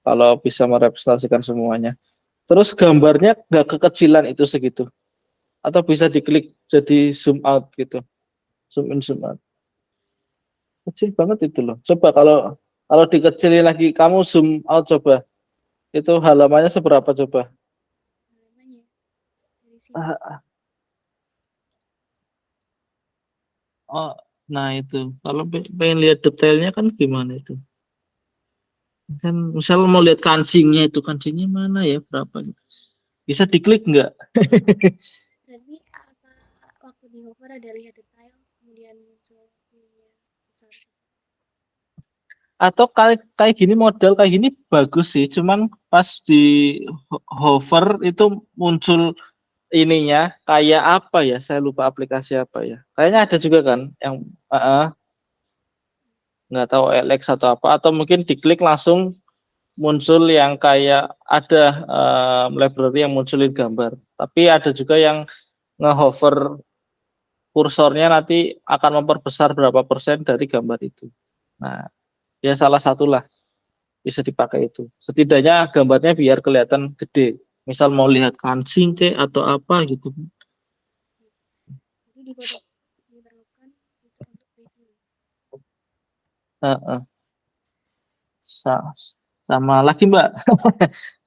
Speaker 3: kalau bisa merepresentasikan semuanya. Terus gambarnya nggak kekecilan itu segitu. Atau bisa diklik jadi zoom out gitu. Zoom in, zoom out. Kecil banget itu loh. Coba kalau kalau dikecilin lagi, kamu zoom out coba. Itu halamannya seberapa coba?
Speaker 2: Halamannya dari sini.
Speaker 3: Ah, oh, nah itu. Kalau pengen lihat detailnya kan gimana itu? Kan misal mau lihat kancingnya itu kancingnya mana ya berapa gitu. Bisa diklik nggak?
Speaker 2: Berarti apa waktu di hover ada lihat detail, kemudian muncul view-nya besar.
Speaker 3: Atau kayak gini model kayak gini bagus sih, cuman pas di hover itu muncul ininya kayak apa ya? Saya lupa aplikasi apa ya. Kayaknya ada juga kan yang nggak tahu LX atau apa atau mungkin diklik langsung muncul yang kayak ada library yang munculin gambar. Tapi ada juga yang ngehover kursornya nanti akan memperbesar berapa persen dari gambar itu. Nah, ya salah satulah bisa dipakai itu. Setidaknya gambarnya biar kelihatan gede. Misal mau lihat kancing kek atau apa gitu.
Speaker 2: Jadi di foto diperlukan fitur untuk review.
Speaker 3: Heeh. Sa- Sama lagi Mbak,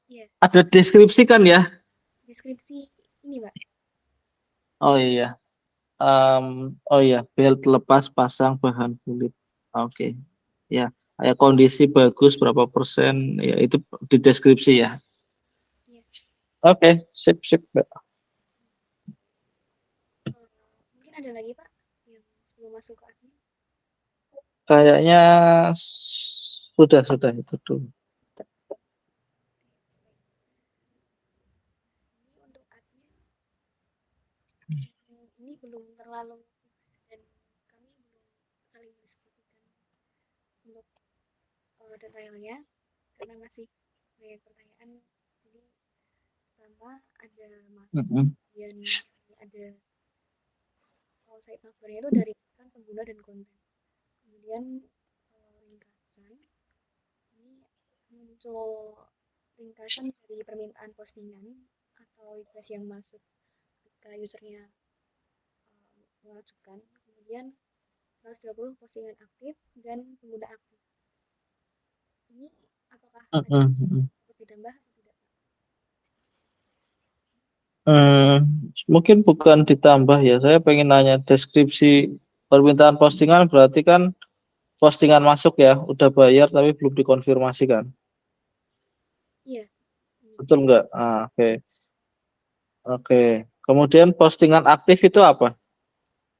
Speaker 2: Iya,
Speaker 3: ada deskripsi kan ya?
Speaker 2: deskripsi ini, Pak.
Speaker 3: Oh iya. Oh iya, belt lepas pasang bahan kulit. Oke. Ya, kayak kondisi bagus berapa persen ya itu di deskripsi ya.
Speaker 2: Iya.
Speaker 3: Oke, sip sip Mbak.
Speaker 2: Mungkin ada lagi, Pak, yang sebelum masuk ke admin.
Speaker 3: Kayaknya sudah itu dulu.
Speaker 2: Ini untuk admin ini belum terlalu fix dan kami belum saling diskusikan untuk detailnya karena masih banyak pertanyaan. Jadi pertama ada masuk,
Speaker 3: Mm-mm.
Speaker 2: kemudian ada site numbernya itu dari ringkasan pengguna dan konten. Kemudian ringkasan ini muncul ringkasan dari permintaan postingan atau request yang masuk ketika usernya mengajukan. Kemudian 120 postingan aktif dan pengguna aktif. Ini apakah ada
Speaker 3: Mm-mm.
Speaker 2: untuk ditambah atau tidak?
Speaker 3: Mungkin bukan ditambah ya. Saya pengen nanya deskripsi permintaan postingan berarti kan postingan masuk ya, udah bayar tapi belum dikonfirmasi kan.
Speaker 2: Iya, ini
Speaker 3: Betul nggak? Oke. Oke. Kemudian postingan aktif itu apa?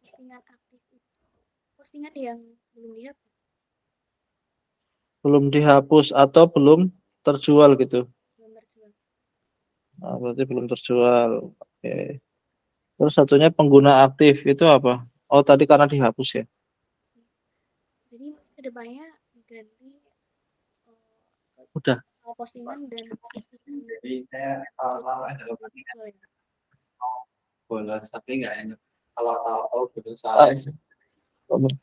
Speaker 2: postingan aktif itu postingan yang belum dihapus.
Speaker 3: Belum dihapus atau belum terjual gitu.
Speaker 2: belum terjual.
Speaker 3: Nah, berarti belum terjual. Oke. Terus satunya pengguna aktif itu apa? Oh, tadi karena dihapus ya.
Speaker 2: Jadi kedepannya diganti
Speaker 3: Udah.
Speaker 2: postingan dan postingan
Speaker 1: Jadi saya
Speaker 2: belum
Speaker 1: awal-awal adalah
Speaker 2: terjual ya.
Speaker 1: bolos, tapi nggak enak. Kalau tahu gitu
Speaker 3: Ah,
Speaker 1: saya.
Speaker 3: bentar,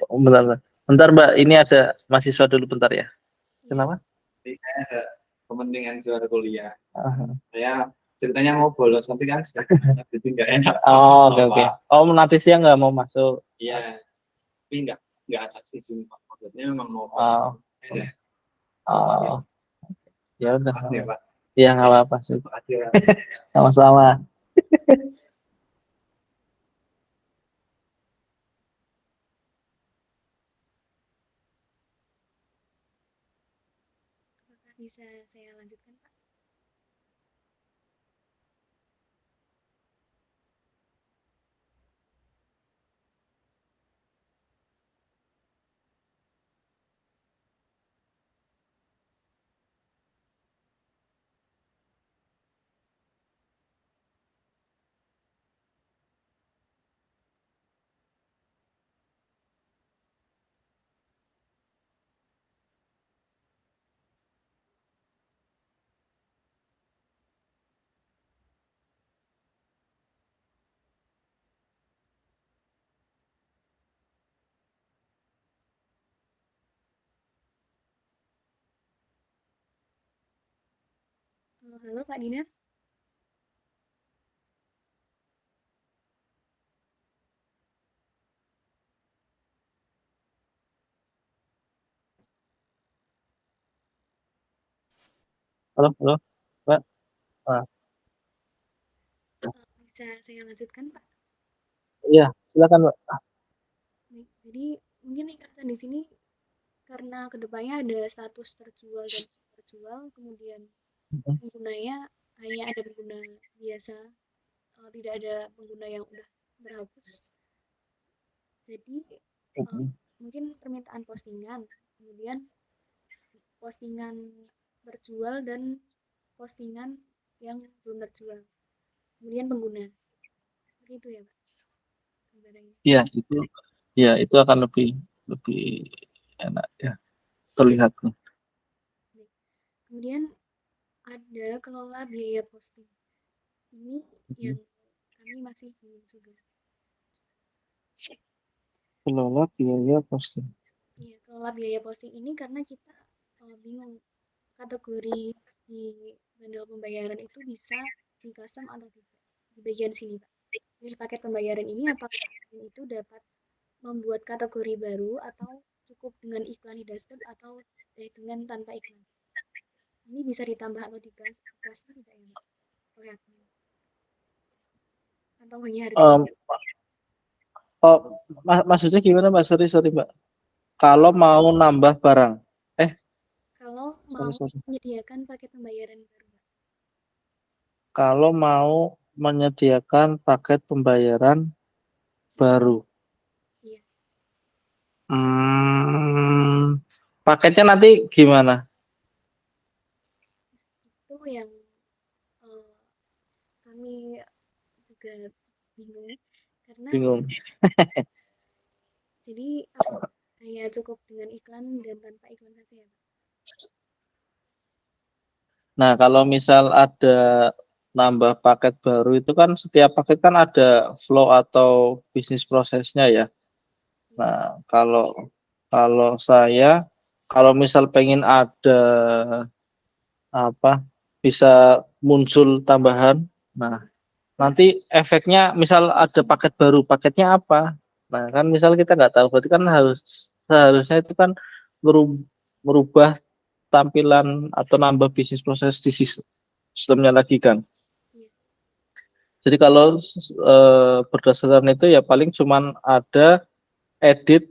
Speaker 3: bentar. Bentar, Mbak. Ini ada mahasiswa dulu bentar ya.
Speaker 2: Iya.
Speaker 3: Kenapa?
Speaker 1: Jadi saya ada kepentingan juara kuliah.
Speaker 3: Aha.
Speaker 1: Saya ceritanya mau bolos, tapi kan jadi nggak enak.
Speaker 3: Oh, oke, oke. Oh, nanti siang nggak mau masuk.
Speaker 1: Iya, tapi nggak ada sisi maksudnya memang mau
Speaker 3: Oh,
Speaker 1: bolos.
Speaker 3: oh, ya udah.
Speaker 1: Makasih ya, Pak.
Speaker 3: Ya nggak apa-apa sih.
Speaker 1: Makasih ya.
Speaker 3: Sama-sama.
Speaker 2: Apakah bisa saya lanjutkan, Pak? Halo Pak Dinar.
Speaker 3: Halo, halo, Mbak. Ah,
Speaker 2: Bisa saya lanjutkan, Pak?
Speaker 3: iya, silakan, Mbak.
Speaker 2: Baik, jadi mungkin ringkasan di sini karena kedepannya ada status terjual dan tidak terjual, kemudian
Speaker 3: Mhm,
Speaker 2: penggunanya hanya ada pengguna biasa, tidak ada pengguna yang udah terhapus. Jadi
Speaker 3: mhm.
Speaker 2: mungkin permintaan postingan, kemudian postingan terjual dan postingan yang belum terjual, kemudian pengguna. Seperti itu ya, Pak, gambarannya.
Speaker 3: Iya, itu akan lebih lebih enak ya terlihatnya.
Speaker 2: Baik. Kemudian ada kelola biaya posting. Ini
Speaker 3: Mhm.
Speaker 2: yang kami masih bingung juga.
Speaker 3: Kelola biaya posting.
Speaker 2: Iya, kelola biaya posting ini karena kita bingung kategori di bundle pembayaran itu bisa di custom atau tidak. Di bagian sini, Pak. Di paket pembayaran ini apakah itu dapat membuat kategori baru atau cukup dengan iklan di dashboard atau dengan tanpa iklan. Ini bisa ditambah atau dikasih tidak ya, Pak? Oleh admin. Atau hanya harganya.
Speaker 3: Em, oh, maksudnya gimana, Mbak? Sorry, sorry, Mbak. Kalau mau nambah barang, eh,
Speaker 2: Kalau
Speaker 3: sorry,
Speaker 2: mau
Speaker 3: sorry.
Speaker 2: menyediakan paket pembayaran baru, Pak.
Speaker 3: Kalau mau menyediakan paket pembayaran baru,
Speaker 2: Iya,
Speaker 3: hmm, paketnya nanti gimana?
Speaker 2: itu yang eh, kami juga bingung karena
Speaker 3: Bingung.
Speaker 2: jadi apa hanya cukup dengan iklan dan tanpa iklan saja ya, Pak?
Speaker 3: Nah, kalau misal ada nambah paket baru itu kan setiap paket kan ada flow atau bisnis prosesnya ya.
Speaker 2: Iya,
Speaker 3: Nah, kalau kalau saya kalau misal pengen ada apa bisa muncul tambahan. Nah, nanti efeknya misal ada paket baru, paketnya apa? Nah, kan misal kita nggak tahu, berarti kan seharusnya itu kan merubah tampilan atau nambah bisnis proses di sistemnya lagi kan.
Speaker 2: iya,
Speaker 3: Jadi kalau berdasarkan itu ya paling cuman ada edit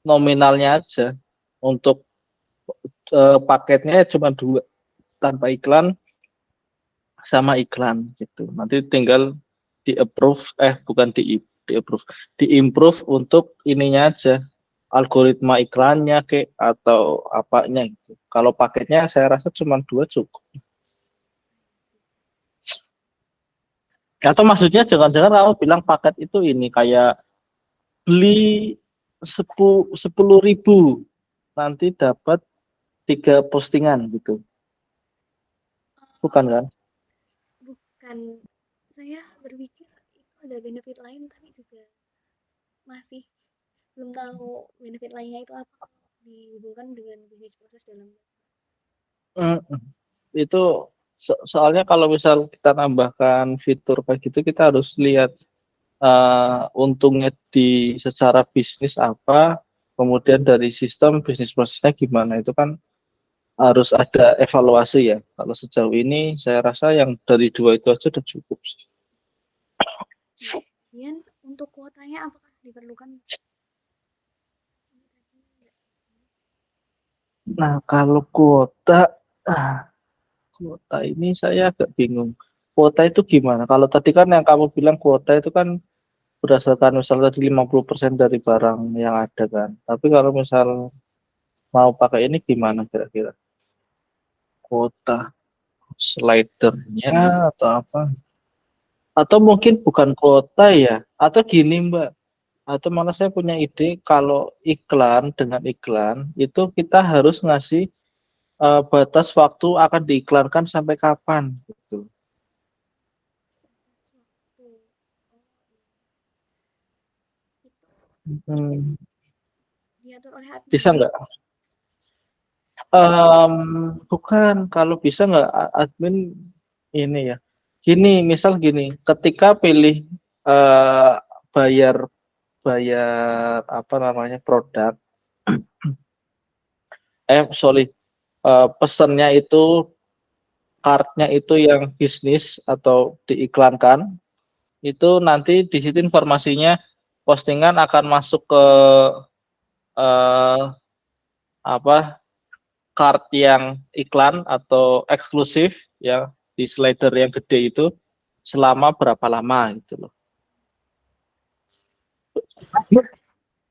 Speaker 3: nominalnya aja untuk paketnya cuma dua tanpa iklan sama iklan gitu. Nanti tinggal di approve bukan di approve, di improve untuk ininya aja algoritma iklannya atau apanya gitu. Kalau paketnya saya rasa cuma 2 cukup. Atau maksudnya jangan-jangan kamu bilang paket itu ini kayak beli 10.000 nanti dapat 3 postingan gitu. Bukan kan?
Speaker 2: Bukan. Saya berpikir itu ada benefit lain, tapi juga masih belum tahu benefit lainnya itu apa kalau dihubungkan dengan bisnis proses dalam.
Speaker 3: Itu soalnya kalau misal kita nambahkan fitur kayak gitu kita harus lihat untungnya di secara bisnis apa, kemudian dari sistem bisnis prosesnya gimana, itu kan harus ada evaluasi ya. Kalau sejauh ini saya rasa yang dari 2 itu aja udah cukup sih.
Speaker 2: Kemudian untuk kuotanya apakah diperlukan?
Speaker 3: Nah, kalau kuota ini saya agak bingung. Kuota itu gimana? Kalau tadi kan yang kamu bilang kuota itu kan berdasarkan misal tadi 50% dari barang yang ada kan. Tapi kalau misal mau pakai ini gimana kira-kira? Kuota slidernya atau apa? Atau mungkin bukan kuota ya? Atau gini Mbak, atau malah saya punya ide kalau iklan dengan iklan itu kita harus ngasih batas waktu akan diiklankan sampai kapan gitu.
Speaker 2: Waktu.
Speaker 3: Hmm,
Speaker 2: Diatur oleh admin.
Speaker 3: bisa nggak? Bukan, kalau bisa nggak admin ini ya. Gini, misal gini, ketika pilih eh, bayar bayar apa namanya produk, sorry, pesannya itu kartnya itu yang bisnis atau diiklankan, itu nanti di situ informasinya postingan akan masuk ke eh, apa card yang iklan atau eksklusif ya di slider yang gede itu selama berapa lama gitu loh.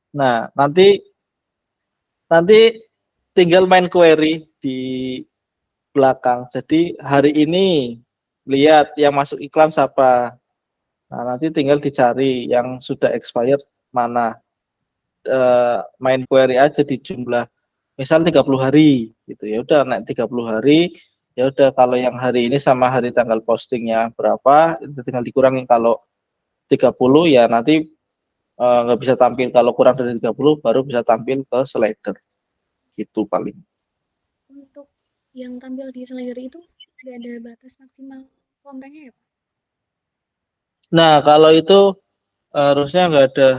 Speaker 3: Nah, nanti nanti tinggal main query di belakang. Jadi hari ini lihat yang masuk iklan siapa. Nah, nanti tinggal dicari yang sudah expired mana. Main query aja di jumlah misal 30 hari gitu ya udah naik 30 hari ya udah kalau yang hari ini sama hari tanggal postingnya berapa itu tinggal dikurangi kalau 30 ya nanti nggak bisa tampil kalau kurang dari 30 baru bisa tampil ke slider gitu paling.
Speaker 2: Untuk yang tampil di slider itu tidak ada batas maksimal kontennya ya Pak?
Speaker 3: Nah kalau itu harusnya nggak ada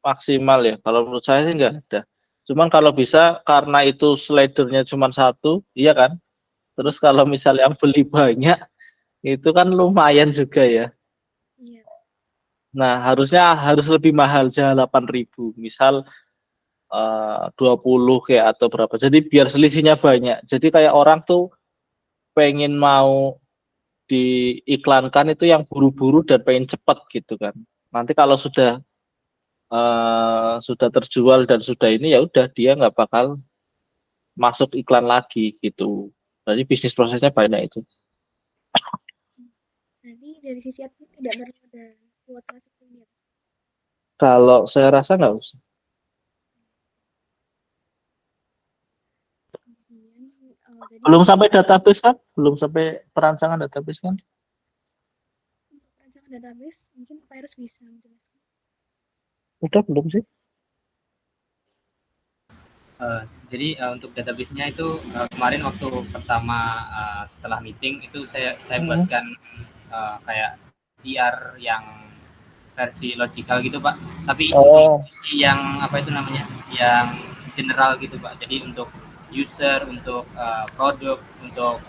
Speaker 3: maksimal ya kalau menurut saya sih nggak ada. Cuman kalau bisa karena itu slidernya cuma satu, iya kan? Terus kalau misalnya yang beli banyak, itu kan lumayan juga ya.
Speaker 2: Iya.
Speaker 3: Nah, harusnya harus lebih mahal, jangan 8.000. Misal 20 kayak atau berapa. Jadi biar selisihnya banyak. Jadi kayak orang tuh pengen mau diiklankan itu yang buru-buru dan pengen cepat gitu kan. Nanti kalau sudah terjual dan sudah ini ya udah dia nggak bakal masuk iklan lagi gitu. Jadi bisnis prosesnya banyak itu.
Speaker 2: Nanti dari sisi admin tidak perlu ada kuota seperti itu.
Speaker 3: Kalau saya rasa nggak usah.
Speaker 2: Kemudian tadi
Speaker 3: Belum sampai database kan? Belum sampai perancangan database kan?
Speaker 2: untuk perancangan database mungkin Pak Eros bisa menjelaskan.
Speaker 3: Udah belum sih?
Speaker 1: Jadi untuk database-nya itu kemarin waktu pertama setelah meeting itu saya buatkan kayak PR yang versi logical gitu Pak. Tapi versi yang apa itu namanya? Yang general gitu Pak. Jadi untuk user, untuk produk, untuk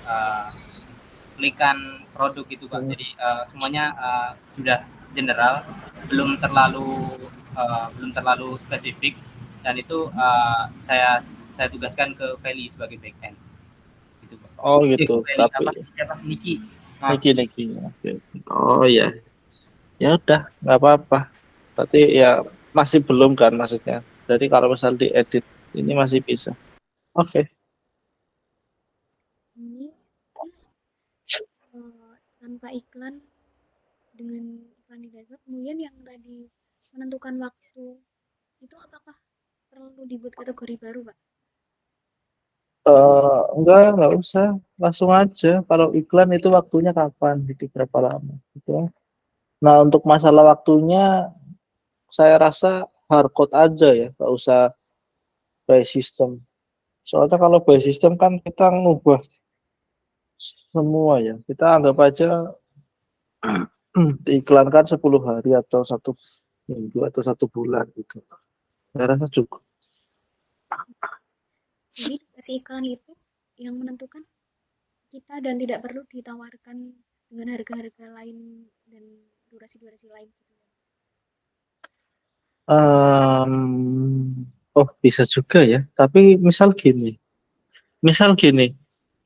Speaker 1: pelikan produk gitu Pak. Jadi semuanya sudah general, belum terlalu spesifik dan itu saya tugaskan ke Feli sebagai backend gitu Pak.
Speaker 3: Oh gitu.
Speaker 1: Feli
Speaker 3: Tapi
Speaker 1: siapa Niki.
Speaker 3: Niki. Oke. Oh ya. Ya udah, nggak apa-apa. Berarti ya masih belum kan maksudnya. Jadi kalau misal diedit ini masih bisa. Oke.
Speaker 2: Ini tanpa iklan dengan iklan di dashboard. Kemudian yang tadi menentukan waktu itu apakah perlu dibuat kategori baru, Pak?
Speaker 3: Enggak usah. Langsung aja. Kalau iklan itu waktunya kapan, jadi berapa lama gitu ya. Nah, untuk masalah waktunya saya rasa hardcode aja ya, nggak usah by system. Soalnya kalau by system kan kita ngubah semua ya. Kita anggap aja diiklankan 10 hari atau 1 minggu atau 1 bulan gitu. Saya rasa cukup.
Speaker 2: Jadi si iklan itu yang menentukan kita dan tidak perlu ditawarkan dengan harga-harga lain dan durasi-durasi lain gitu ya.
Speaker 3: Oh bisa juga ya. Tapi misal gini,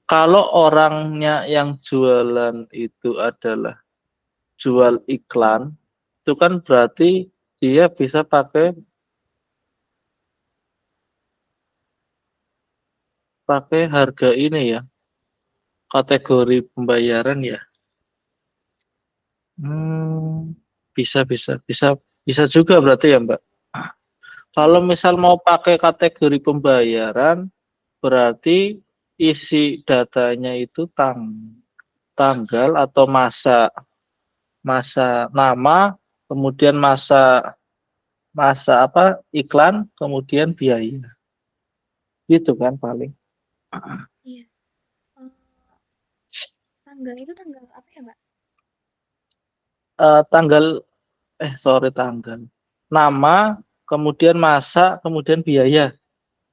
Speaker 3: kalau orangnya yang jualan itu adalah jual iklan, itu kan berarti dia bisa pakai pakai harga ini ya, kategori pembayaran ya. Hmm, bisa juga berarti ya Mbak. Kalau
Speaker 2: Iya,
Speaker 3: misal mau pakai kategori pembayaran, berarti isi datanya itu tanggal atau masa masa nama, kemudian masa masa apa iklan, kemudian biaya. Gitu kan paling.
Speaker 2: iya. Eh, tanggal itu tanggal apa ya, Mbak?
Speaker 3: Tanggal sorry tanggal. Nama, kemudian masa, kemudian biaya.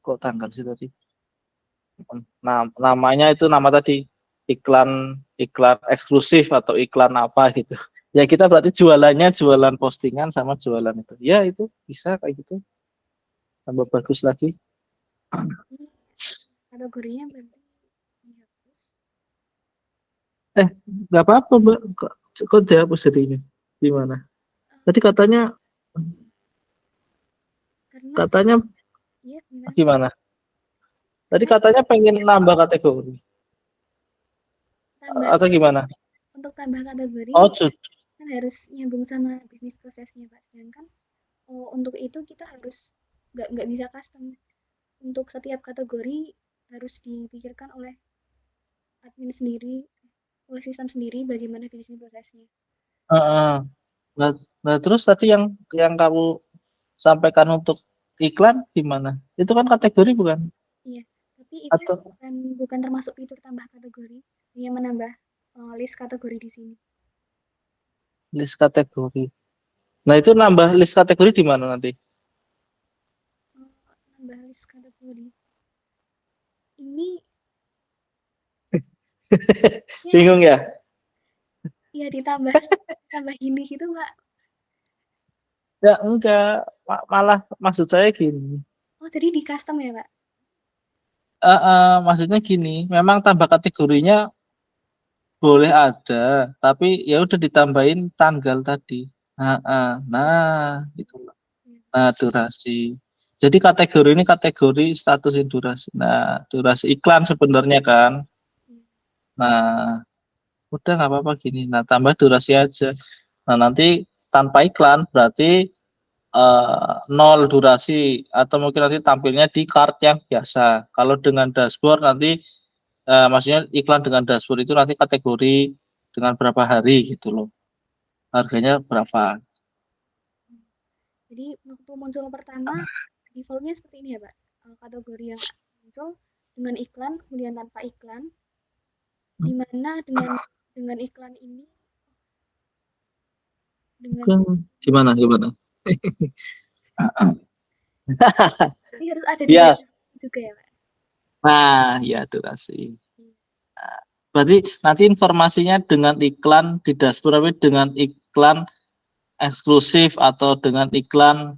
Speaker 3: Kok tanggal sih tadi? Nah, namanya itu nama tadi iklan iklan eksklusif atau iklan apa gitu. Ya kita berarti jualannya jualan postingan sama jualan itu. Ya itu bisa kayak gitu. Tambah bagus lagi.
Speaker 2: Ini kategorinya berarti dihapus.
Speaker 3: Nggak apa-apa Mbak. Kok dihapus jadi ini? Gimana? Tadi
Speaker 2: Eh,
Speaker 3: katanya
Speaker 2: karena
Speaker 3: katanya
Speaker 2: ya gimana?
Speaker 3: gimana? Tadi
Speaker 2: Kan
Speaker 3: katanya pengen nambah kategori
Speaker 2: tambah
Speaker 3: atau gimana?
Speaker 2: untuk tambah kategori
Speaker 3: Oh,
Speaker 2: kan harus nyambung sama bisnis prosesnya, Pak. Sedangkan untuk itu kita harus nggak bisa custom. Untuk setiap kategori harus dipikirkan oleh admin sendiri, oleh sistem sendiri bagaimana bisnis prosesnya.
Speaker 3: heeh. Nah, nah, terus tadi yang kamu sampaikan untuk iklan gimana? Itu kan kategori bukan?
Speaker 2: Iya, tapi itu
Speaker 3: Atau
Speaker 2: bukan termasuk fitur tambah kategori, hanya menambah list kategori di sini.
Speaker 3: list kategori. Nah, itu nambah list kategori di mana nanti?
Speaker 2: Nambah list kategori. Ini ya,
Speaker 3: Bingung ya?
Speaker 2: ya ditambah gini gitu, Pak.
Speaker 3: Ya enggak, malah maksud saya gini.
Speaker 2: Oh, jadi di custom ya, Pak?
Speaker 3: Maksudnya gini, memang tambah kategorinya boleh ada, tapi ya udah ditambahin tanggal tadi. Nah, gitu.
Speaker 2: Ya,
Speaker 3: Nah, durasi. Jadi kategori ini kategori status durasi. Nah, durasi iklan sebenarnya kan.
Speaker 2: ya.
Speaker 3: Nah, udah nggak apa-apa gini. Nah, tambah durasi aja. Nah, nanti tanpa iklan berarti nol durasi atau mungkin nanti tampilnya di card yang biasa. Kalau dengan dashboard nanti maksudnya iklan dengan dashboard itu nanti kategori dengan berapa hari gitu loh. Harganya berapa.
Speaker 2: Jadi waktu muncul pertama defaultnya seperti ini ya, Pak. Kategori yang muncul dengan iklan, kemudian tanpa iklan, di mana dengan iklan ini dengan
Speaker 3: Gimana gimana?
Speaker 2: ini harus ada di
Speaker 3: Ya,
Speaker 2: dashboard juga ya, Pak.
Speaker 3: nah ya durasi.
Speaker 2: Iya.
Speaker 3: Berarti nanti informasinya dengan iklan di dashboard tapi dengan iklan eksklusif atau dengan iklan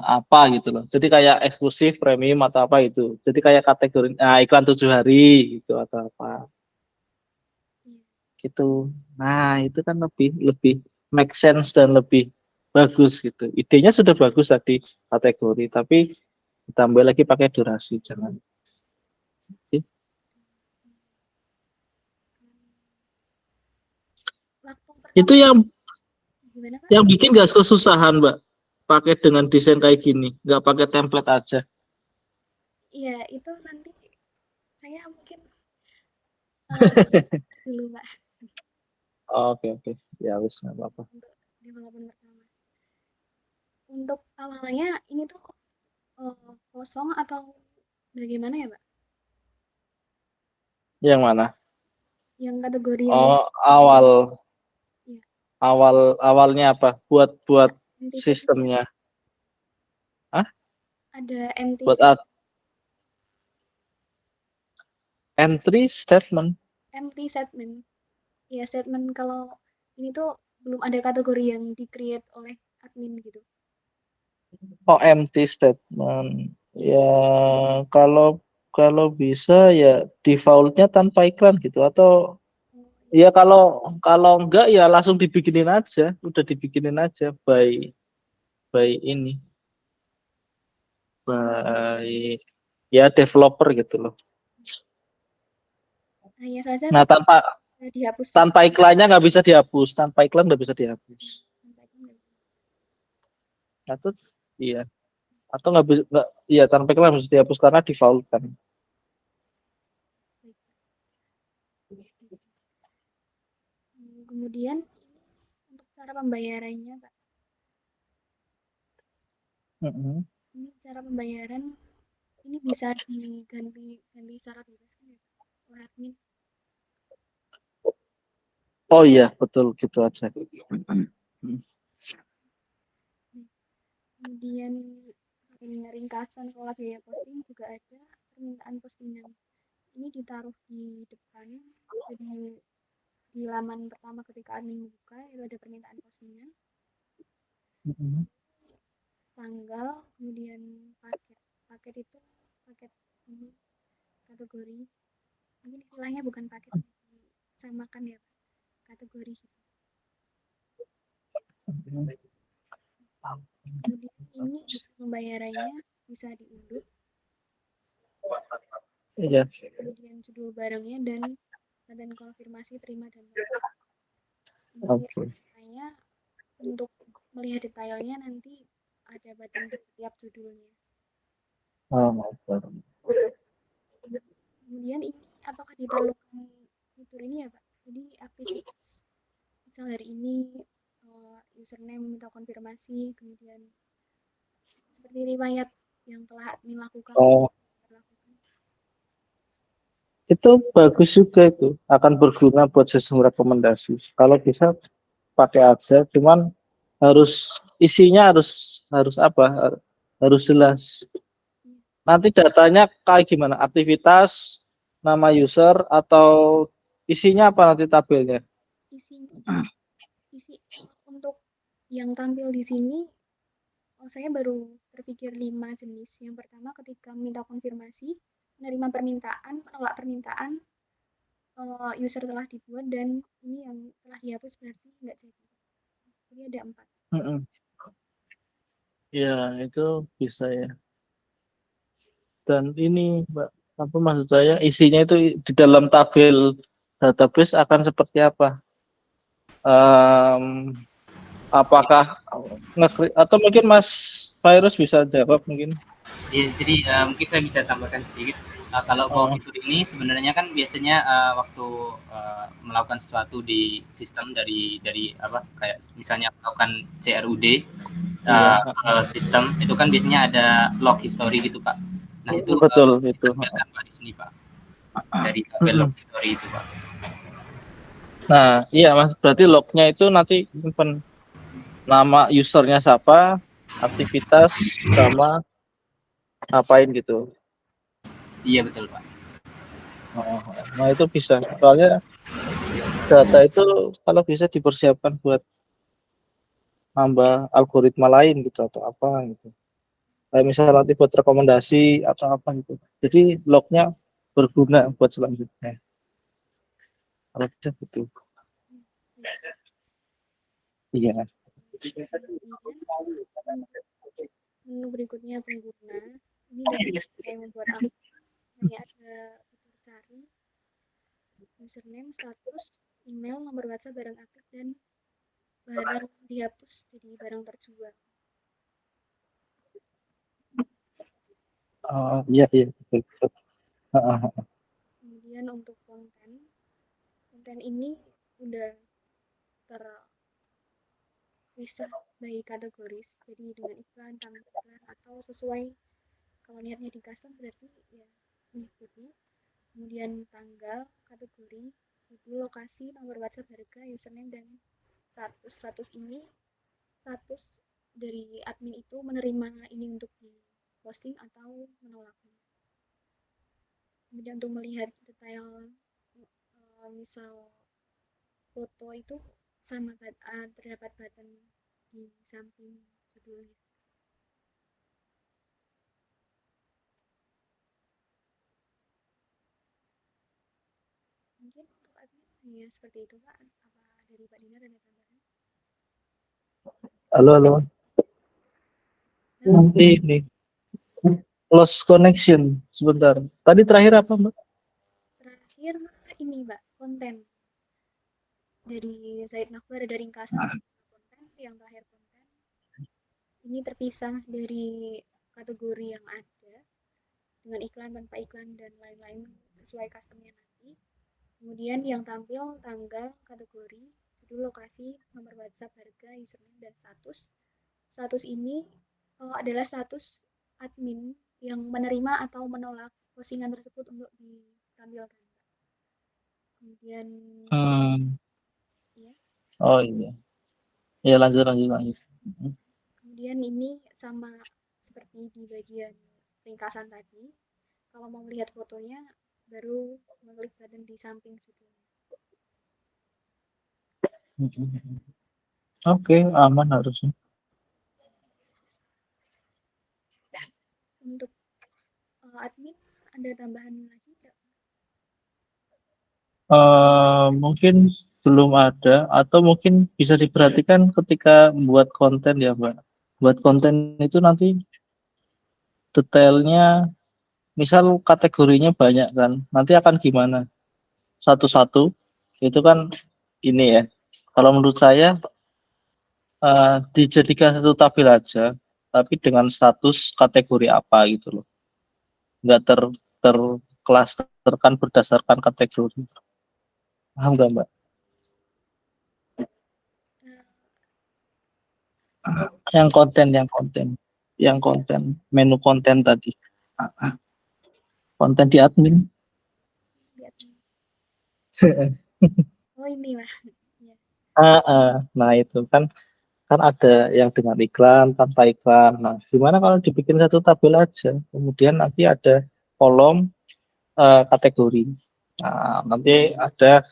Speaker 3: apa gitu loh. Jadi kayak eksklusif, premium atau apa itu. Jadi kayak kategori iklan 7 hari gitu atau apa
Speaker 2: Iya.
Speaker 3: gitu. Nah, itu kan lebih lebih make sense dan lebih bagus gitu. Idenya sudah bagus tadi kategori, tapi ditambah lagi pakai durasi, jangan.
Speaker 2: Waktu
Speaker 3: Itu
Speaker 2: pertama gimana Pak?
Speaker 3: yang bikin nggak kesusahan, Mbak, pakai dengan desain kayak gini, nggak pakai template aja.
Speaker 2: Iya, itu nanti saya mungkin dulu Pak
Speaker 3: Oke, oke, ya wis nggak apa-apa.
Speaker 2: untuk development pertama. Untuk awalnya ini tuh kosong atau bagaimana ya Pak?
Speaker 3: Yang mana?
Speaker 2: Yang kategori yang
Speaker 3: Oh, awal
Speaker 2: ya,
Speaker 3: awalnya apa? Buat
Speaker 2: empty statement
Speaker 3: sistemnya. Hah?
Speaker 2: ada empty
Speaker 3: Buat entry statement.
Speaker 2: empty statement. Ya statement kalau ini tuh belum ada kategori yang di-create oleh admin gitu.
Speaker 3: Oh, empty statement. Ya, kalau kalau bisa ya defaultnya tanpa iklan gitu, atau
Speaker 2: Oh,
Speaker 3: ya kalau enggak ya langsung dibikinin aja, udah dibikinin aja by ini, by ya developer gitu loh.
Speaker 2: hanya saja
Speaker 3: Nah,
Speaker 2: tetap
Speaker 3: tanpa
Speaker 2: dihapus juga.
Speaker 3: tanpa iklannya nggak bisa dihapus, tanpa iklan nggak bisa dihapus.
Speaker 2: Tanpa iklan nggak bisa.
Speaker 3: Atau iya, atau nggak bisa, nggak, iya tanpa iklan bisa dihapus karena default kan.
Speaker 2: Kemudian untuk cara pembayarannya Pak.
Speaker 3: Mm-mm.
Speaker 2: Ini cara pembayaran ini bisa diganti syarat bebas kan ya Pak? Oleh admin.
Speaker 3: Oh iya, betul gitu aja.
Speaker 2: Kemudian ringkasan pola biaya posting juga ada permintaan postingan. Ini ditaruh di depan, jadi di laman pertama ketika admin buka itu ada permintaan postingan,
Speaker 3: Mm-mm.
Speaker 2: tanggal, kemudian paket. Paket itu paket ini kategori. Mungkin istilahnya bukan paket, samakan ya Pak, kategori gitu. Kemudian ini pembayarannya bisa diunduh,
Speaker 3: Iya.
Speaker 2: kemudian judul barangnya dan konfirmasi terima dan tolak. Ini
Speaker 3: Oke.
Speaker 2: saya untuk melihat detailnya nanti ada button di setiap judulnya.
Speaker 3: Oh,
Speaker 2: Kemudian ini apakah diperlukan fitur ini ya Pak? Jadi aktivitas misal hari ini username minta konfirmasi, kemudian seperti riwayat yang telah admin lakukan.
Speaker 3: oh, itu bagus juga, itu akan berguna buat sistem rekomendasi. Kalau bisa pakai aja, cuman isinya harus apa? Harus jelas. Nanti datanya kayak gimana? Aktivitas, nama user, atau isinya apa nanti tabelnya?
Speaker 2: Isinya, untuk yang tampil di sini, saya baru terpikir 5 jenis. Yang pertama ketika minta konfirmasi, menerima permintaan, menolak permintaan, user telah dibuat dan ini yang telah dihapus berarti nggak jadi. Jadi ada 4.
Speaker 3: Ya, itu bisa ya. Dan ini, Mbak, apa maksud saya, isinya itu di dalam tabel database akan seperti apa? Em, apakah atau mungkin Mas Virus bisa jawab mungkin?
Speaker 1: Ya, jadi mungkin saya bisa tambahkan sedikit. Kalau Power
Speaker 3: Oh,
Speaker 1: Fitur ini sebenarnya kan biasanya waktu melakukan sesuatu di sistem dari apa kayak misalnya melakukan CRUD
Speaker 3: iya,
Speaker 1: sistem itu kan biasanya ada log history gitu Pak. Nah itu
Speaker 3: betul
Speaker 1: bisa
Speaker 3: itu.
Speaker 1: ditampilkan Pak di sini Pak dari tabel log history itu Pak.
Speaker 3: Nah, iya Mas, berarti lognya itu nanti nyimpen nama usernya siapa, aktivitas, sama ngapain gitu.
Speaker 1: Iya betul Pak.
Speaker 3: Oh, nah itu bisa. Soalnya data itu kalau bisa dipersiapkan buat nambah algoritma lain gitu atau apa gitu. Kayak misalnya nanti buat rekomendasi atau apa gitu. Jadi lognya berguna buat selanjutnya. Kalau bisa gitu. Iya.
Speaker 2: Kemudian untuk menu berikutnya pengguna, ini dari saya yang membuat akun. Ini ada fitur cari, username, status, email, nomor WhatsApp, barang aktif, dan barang dihapus jadi barang terjual.
Speaker 3: Iya, iya, betul, betul.
Speaker 2: Kemudian untuk konten ini udah terpisah by kategoris, jadi dengan iklan, tanpa iklan, atau sesuai kalau niatnya di custom berarti ya mengikuti. Kemudian tanggal, kategori, judul, lokasi, nomor WhatsApp, harga, username, dan status. Status dari admin itu menerima ini untuk di posting atau menolaknya. Kemudian untuk melihat detail misal foto itu sama terdapat button di samping judulnya. Mungkin untuk admin ya seperti itu Pak. Apa dari Pak Dinar ada tambahan?
Speaker 3: Halo, halo. Nanti ini lost connection sebentar. Tadi terakhir apa, Mbak?
Speaker 2: Terakhir ini Mbak, konten. Dari Zaid Nakbar ada ringkasan konten, yang terakhir konten. Ini terpisah dari kategori yang ada dengan iklan, tanpa iklan, dan lain-lain sesuai customnya nanti. Kemudian yang tampil tanggal, kategori, judul, lokasi, nomor WhatsApp, harga, username, dan status. Status ini adalah status admin yang menerima atau menolak postingan tersebut untuk ditampilkan. Kemudian ya.
Speaker 3: Oh iya. Ya, lanjut.
Speaker 2: Kemudian ini sama seperti di bagian ringkasan tadi. Kalau mau melihat fotonya baru mengklik button di samping judulnya.
Speaker 3: Oke, aman harusnya.
Speaker 2: Untuk admin ada tambahan lagi nggak?
Speaker 3: Mungkin belum ada, atau mungkin bisa diperhatikan ketika membuat konten ya, Mbak. Buat konten itu nanti detailnya, misal kategorinya banyak kan, nanti akan gimana? Satu-satu, itu kan ini ya. Kalau menurut saya, dijadikan satu tabel aja, tapi dengan status kategori apa gitu loh. Nggak terklasterkan berdasarkan kategori. Paham nggak, Mbak? Yang konten, menu konten tadi, konten di admin.
Speaker 2: Oh ini Mas. Ya.
Speaker 3: Nah itu kan ada yang dengan iklan, tanpa iklan. Nah, gimana kalau dibikin satu tabel aja, kemudian nanti ada kolom kategori. Nah, nanti ada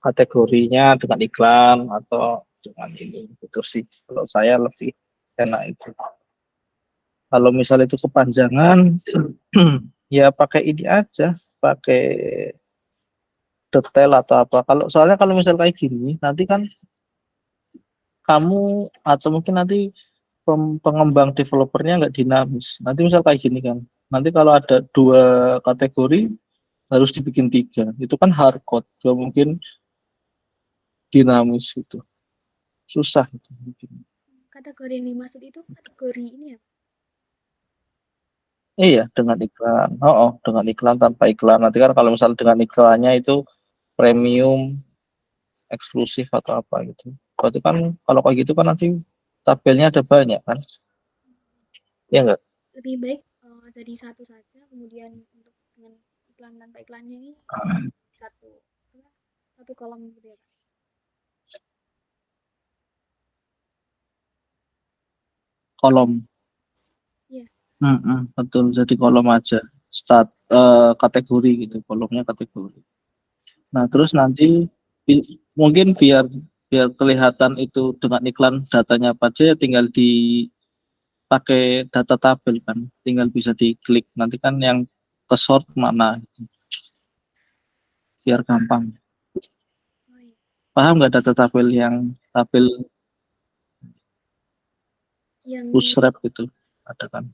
Speaker 3: kategorinya dengan iklan atau dengan ini, itu sih. Kalau saya lebih enak itu. Kalau misalnya itu kepanjangan, ya pakai ini aja, pakai detail atau apa. Soalnya kalau misal kayak gini, nanti kan kamu atau mungkin nanti pengembang developernya nggak dinamis. Nanti misal kayak gini kan, nanti kalau ada 2 kategori harus dibikin 3. Itu kan hardcode, nggak mungkin dinamis itu. Susah itu mungkin.
Speaker 2: Kategori yang dimaksud itu kategori ini ya?
Speaker 3: Iya, dengan iklan. Dengan iklan, tanpa iklan. Nanti kan kalau misalnya dengan iklannya itu premium, eksklusif atau apa gitu. Berarti kan kalau kayak gitu kan nanti tabelnya ada banyak kan? Iya enggak?
Speaker 2: Lebih baik jadi satu saja, kemudian untuk dengan iklan tanpa iklannya ini satu kolom gitu ya Pak?
Speaker 3: Kolom.
Speaker 2: Iya.
Speaker 3: Betul, jadi kolom aja. Kategori gitu, kolomnya kategori. Nah, terus nanti mungkin biar kelihatan itu dengan iklan datanya apa aja, ya tinggal dipakai data tabel kan, tinggal bisa diklik. Nanti kan yang ke sort mana, biar gampang.
Speaker 2: Oh, iya.
Speaker 3: Paham nggak data tabel yang tabel?
Speaker 2: Yang
Speaker 3: bootstrap gitu. Ada kan?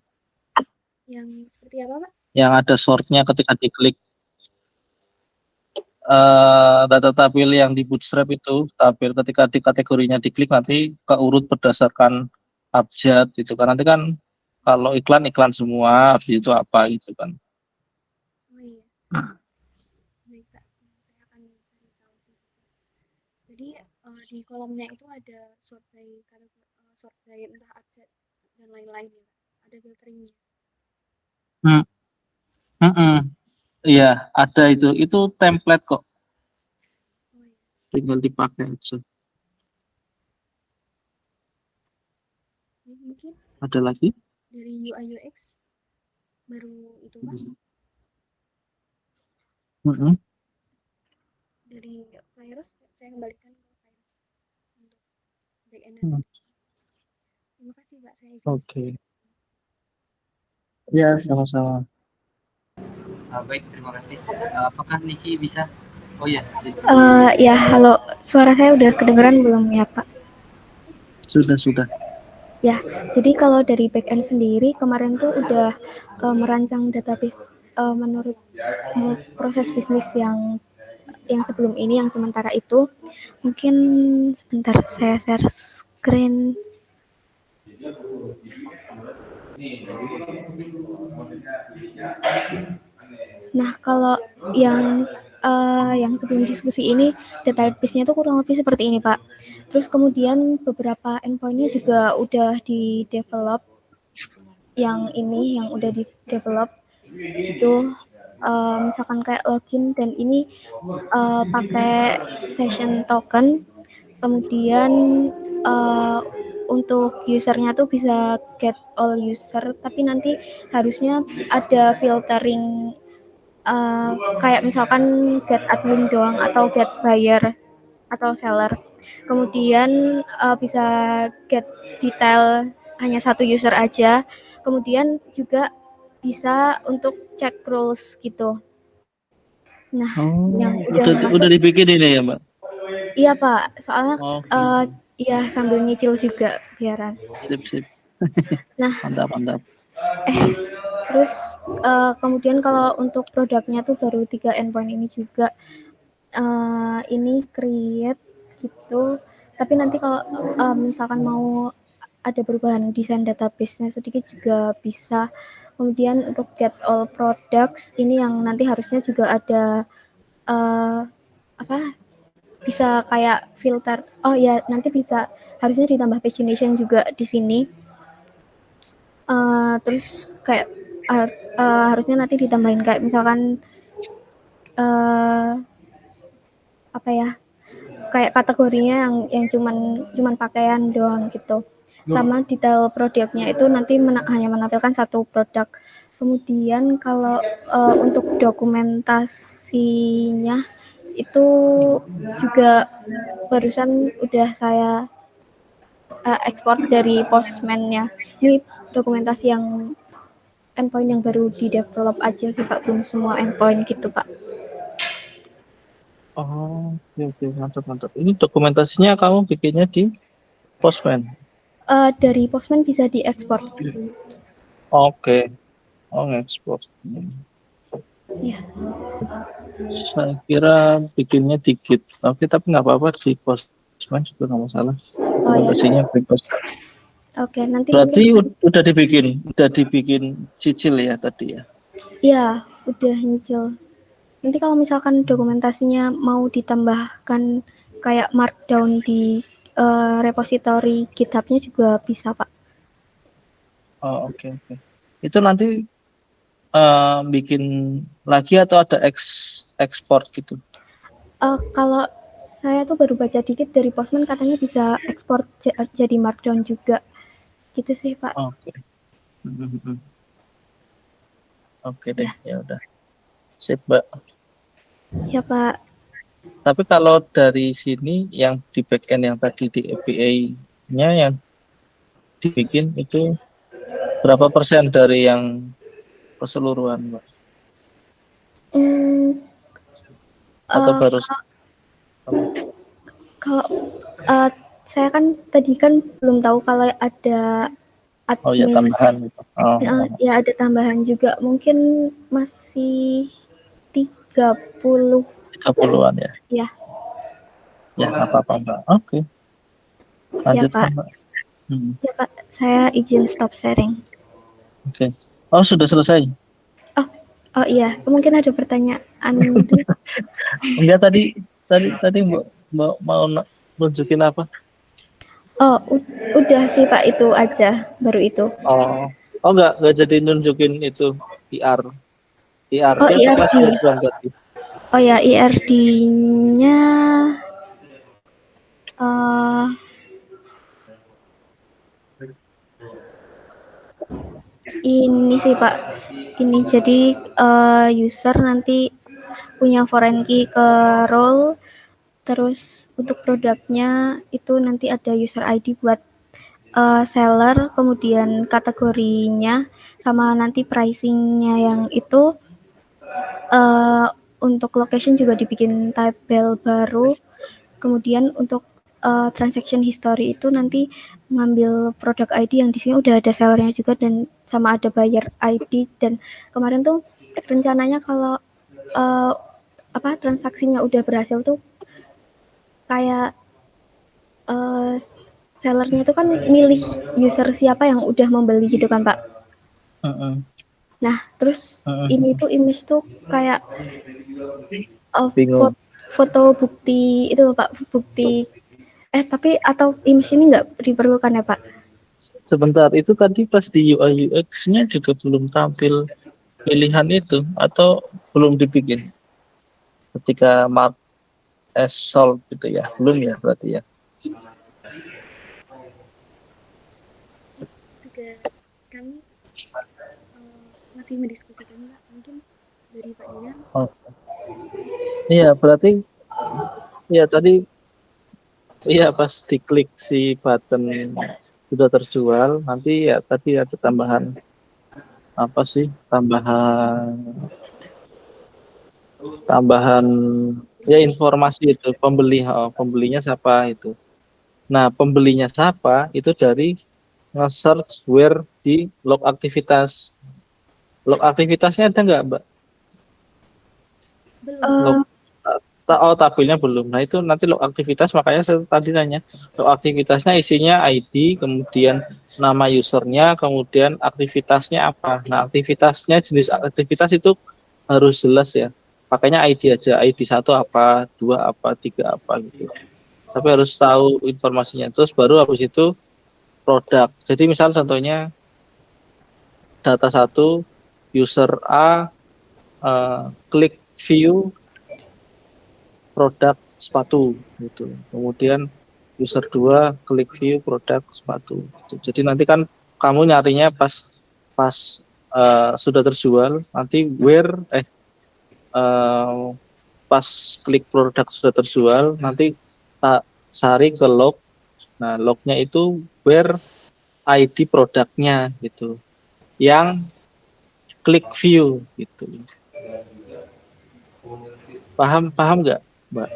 Speaker 2: yang seperti apa, Pak?
Speaker 3: Yang ada sortnya ketika diklik data tabel yang di bootstrap itu tabel ketika di kategorinya diklik nanti keurut berdasarkan abjad gitu kan nanti kan kalau iklan semua habis itu apa gitu kan.
Speaker 2: Oh iya, baik Pak. Saya akan cari tahu juga. Jadi di kolomnya itu ada sort by entah abjad dan lain-lain ya, Pak. Ada filteringnya.
Speaker 3: Hmm, mm-mm. Iya ada itu template kok
Speaker 2: Oh iya.
Speaker 3: tinggal dipakai aja.
Speaker 2: Ini mungkin
Speaker 3: Ada lagi?
Speaker 2: dari UI UX baru itu Pak.
Speaker 3: Mm-mm.
Speaker 2: Dari virus saya kembalikan ke virus untuk back end
Speaker 3: Hmm,
Speaker 2: nanti. Terima kasih Pak, saya izin.
Speaker 3: Oke. Ya sama-sama.
Speaker 1: Baik, terima kasih. Apakah Niki bisa? Oh iya,
Speaker 2: Ya, halo. Suara saya udah kedengeran belum ya, Pak?
Speaker 3: Sudah.
Speaker 2: Ya, jadi kalau dari backend sendiri kemarin tuh udah merancang database menurut proses bisnis yang sebelum ini, yang sementara itu. Mungkin sebentar saya share screen. Nah, kalau yang sebelum diskusi ini database-nya itu kurang lebih seperti ini, Pak. Terus kemudian beberapa endpoint-nya juga udah di develop, yang udah di develop gitu. Misalkan kayak login, dan ini pakai session token. Kemudian untuk usernya tuh bisa get all user, tapi nanti harusnya ada filtering, kayak misalkan get admin doang atau get buyer atau seller. Kemudian bisa get detail hanya satu user aja. Kemudian juga bisa untuk cek rules gitu. Nah, yang udah
Speaker 3: Udah
Speaker 2: masuk,
Speaker 3: dibikin ini ya, Mbak?
Speaker 2: iya Pak, soalnya
Speaker 3: Oke.
Speaker 2: iya sambil nyicil juga biaran.
Speaker 3: Sip.
Speaker 2: Nah,
Speaker 3: Mantap.
Speaker 2: terus kemudian kalau untuk produknya tuh baru 3 endpoint ini juga. Ini create gitu. Tapi nanti kalau misalkan mau ada perubahan desain database-nya sedikit juga bisa. Kemudian untuk get all products ini yang nanti harusnya juga ada bisa kayak filter. Oh ya, nanti bisa harusnya ditambah pagination juga di sini. Terus kayak harusnya nanti ditambahin kayak misalkan apa ya, kayak kategorinya yang cuman pakaian doang gitu. Sama detail produknya itu nanti hanya menampilkan satu produk. Kemudian kalau untuk dokumentasinya itu juga barusan udah saya ekspor dari Postman-nya. Ini dokumentasi yang endpoint yang baru di develop aja sih Pak, belum semua endpoint gitu Pak.
Speaker 3: Oh, oke, mantap. Ini dokumentasinya kamu bikinnya di Postman.
Speaker 2: Dari Postman bisa diekspor.
Speaker 3: Oke. Oh, ekspor.
Speaker 2: Ya.
Speaker 3: Saya kira bikinnya di Git. Oke, tapi nggak apa-apa di Postman juga nggak masalah.
Speaker 2: Oh ya.
Speaker 3: Dokumentasinya bebas.
Speaker 2: Oke, nanti
Speaker 3: Berarti
Speaker 2: mungkin
Speaker 3: udah dibikin cicil ya tadi ya.
Speaker 2: ya udah nyicil. Nanti kalau misalkan dokumentasinya mau ditambahkan kayak markdown di repository GitHub-nya juga bisa Pak.
Speaker 3: Oh, oke. Itu nanti bikin lagi atau ada ekspor gitu?
Speaker 2: Kalau saya tuh baru baca dikit dari Postman, katanya bisa ekspor jadi markdown juga. Gitu sih Pak.
Speaker 3: Oke. Oke deh, ya udah. Sip, Mbak.
Speaker 2: Ya Pak.
Speaker 3: Tapi kalau dari sini yang di back end yang tadi di API-nya yang dibikin itu berapa persen dari yang keseluruhan, Mbak?
Speaker 2: Hmm,
Speaker 3: Atau
Speaker 2: uh,
Speaker 3: baru
Speaker 2: kalau saya kan tadi kan belum tahu kalau ada
Speaker 3: Oh ya,
Speaker 4: admin.
Speaker 3: tambahan gitu. Oh,
Speaker 4: Ya ada tambahan juga, mungkin masih 30
Speaker 3: 30-an ya.
Speaker 4: ya.
Speaker 3: Ya, nggak apa-apa, Mbak. Oke,
Speaker 4: Ya
Speaker 3: lanjutkan,
Speaker 4: Pak,
Speaker 3: Mbak. Hmm,
Speaker 4: ya Pak, saya izin stop sharing.
Speaker 3: oke. Oh, sudah selesai.
Speaker 4: Oh iya, mungkin ada pertanyaan Dwi.
Speaker 3: Enggak, tadi Mbak mau nunjukin apa?
Speaker 4: Oh, udah sih Pak, itu aja, baru itu.
Speaker 3: Oh, oh enggak jadi nunjukin itu IR. IRD
Speaker 4: Oh,
Speaker 3: atau kelas
Speaker 4: IRD.
Speaker 3: program tadi?
Speaker 4: Oh ya, IRD-nya ini sih Pak. Ini jadi user nanti punya foreign key ke role, terus untuk produknya itu nanti ada user ID buat seller, kemudian kategorinya, sama nanti pricingnya yang itu. Untuk location juga dibikin tabel baru. Kemudian untuk transaction history itu nanti ngambil produk ID yang di sini udah ada sellernya juga dan sama ada buyer ID. Dan kemarin tuh rencananya kalau transaksinya udah berhasil tuh kayak sellernya itu kan milih user siapa yang udah membeli gitu kan Pak. Nah terus ini tuh image tuh kayak
Speaker 3: Bingung.
Speaker 4: foto bukti itu Pak, bukti tapi atau image ini nggak diperlukan ya Pak?
Speaker 3: Sebentar, itu tadi pas di UI UX-nya juga belum tampil pilihan itu atau belum dibikin ketika mark as sold gitu ya? Belum ya berarti ya?
Speaker 2: Juga kami masih mendiskusikan Pak, mungkin dari Pak Dinan.
Speaker 3: Oh. Iya, berarti ya tadi iya pas diklik si button sudah terjual, nanti ya tadi ada tambahan apa sih? Tambahan ya informasi itu pembelinya siapa itu. Nah, pembelinya siapa itu dari nge-search where di log aktivitas. Log aktivitasnya ada nggak, Mbak?
Speaker 2: Belum.
Speaker 3: Tabelnya belum. Nah, itu nanti log aktivitas, makanya saya tadi nanya. Log aktivitasnya isinya ID, kemudian nama usernya, kemudian aktivitasnya apa. Nah, aktivitasnya, jenis aktivitas itu harus jelas ya. Pakainya ID aja. ID 1 apa, 2 apa, 3 apa gitu. Tapi harus tahu informasinya. Terus baru habis itu produk. Jadi misal contohnya data 1, user A klik view produk sepatu gitu. Kemudian user 2 klik view produk sepatu. Gitu. Jadi nanti kan kamu nyarinya pas sudah terjual, nanti pas klik produk sudah terjual, nanti cari ke log. Nah, lognya itu where ID produknya gitu. Yang klik view gitu. Paham nggak, Mbak?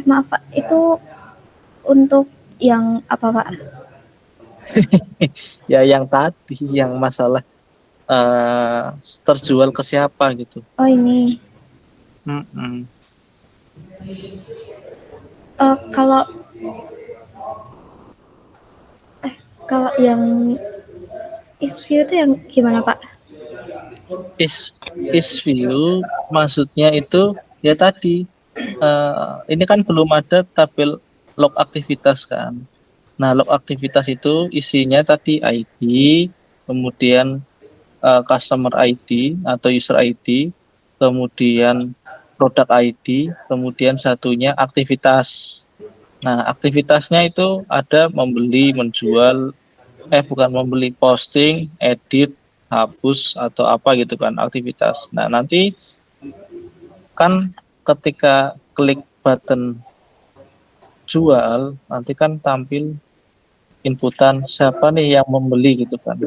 Speaker 4: Maaf Pak, itu untuk yang apa Pak?
Speaker 3: Ya yang tadi, yang masalah terjual ke siapa gitu.
Speaker 4: Oh ini. Kalau yang is view itu yang gimana Pak?
Speaker 3: Is view maksudnya itu ya tadi ini kan belum ada tabel log aktivitas kan. Nah, log aktivitas itu isinya tadi ID, kemudian customer ID atau user ID, kemudian produk ID, kemudian satunya aktivitas. Nah, aktivitasnya itu ada membeli, menjual, bukan membeli, posting, edit, hapus atau apa gitu kan aktivitas. Nah, nanti kan ketika klik button jual, nanti kan tampil inputan siapa nih yang membeli gitu kan.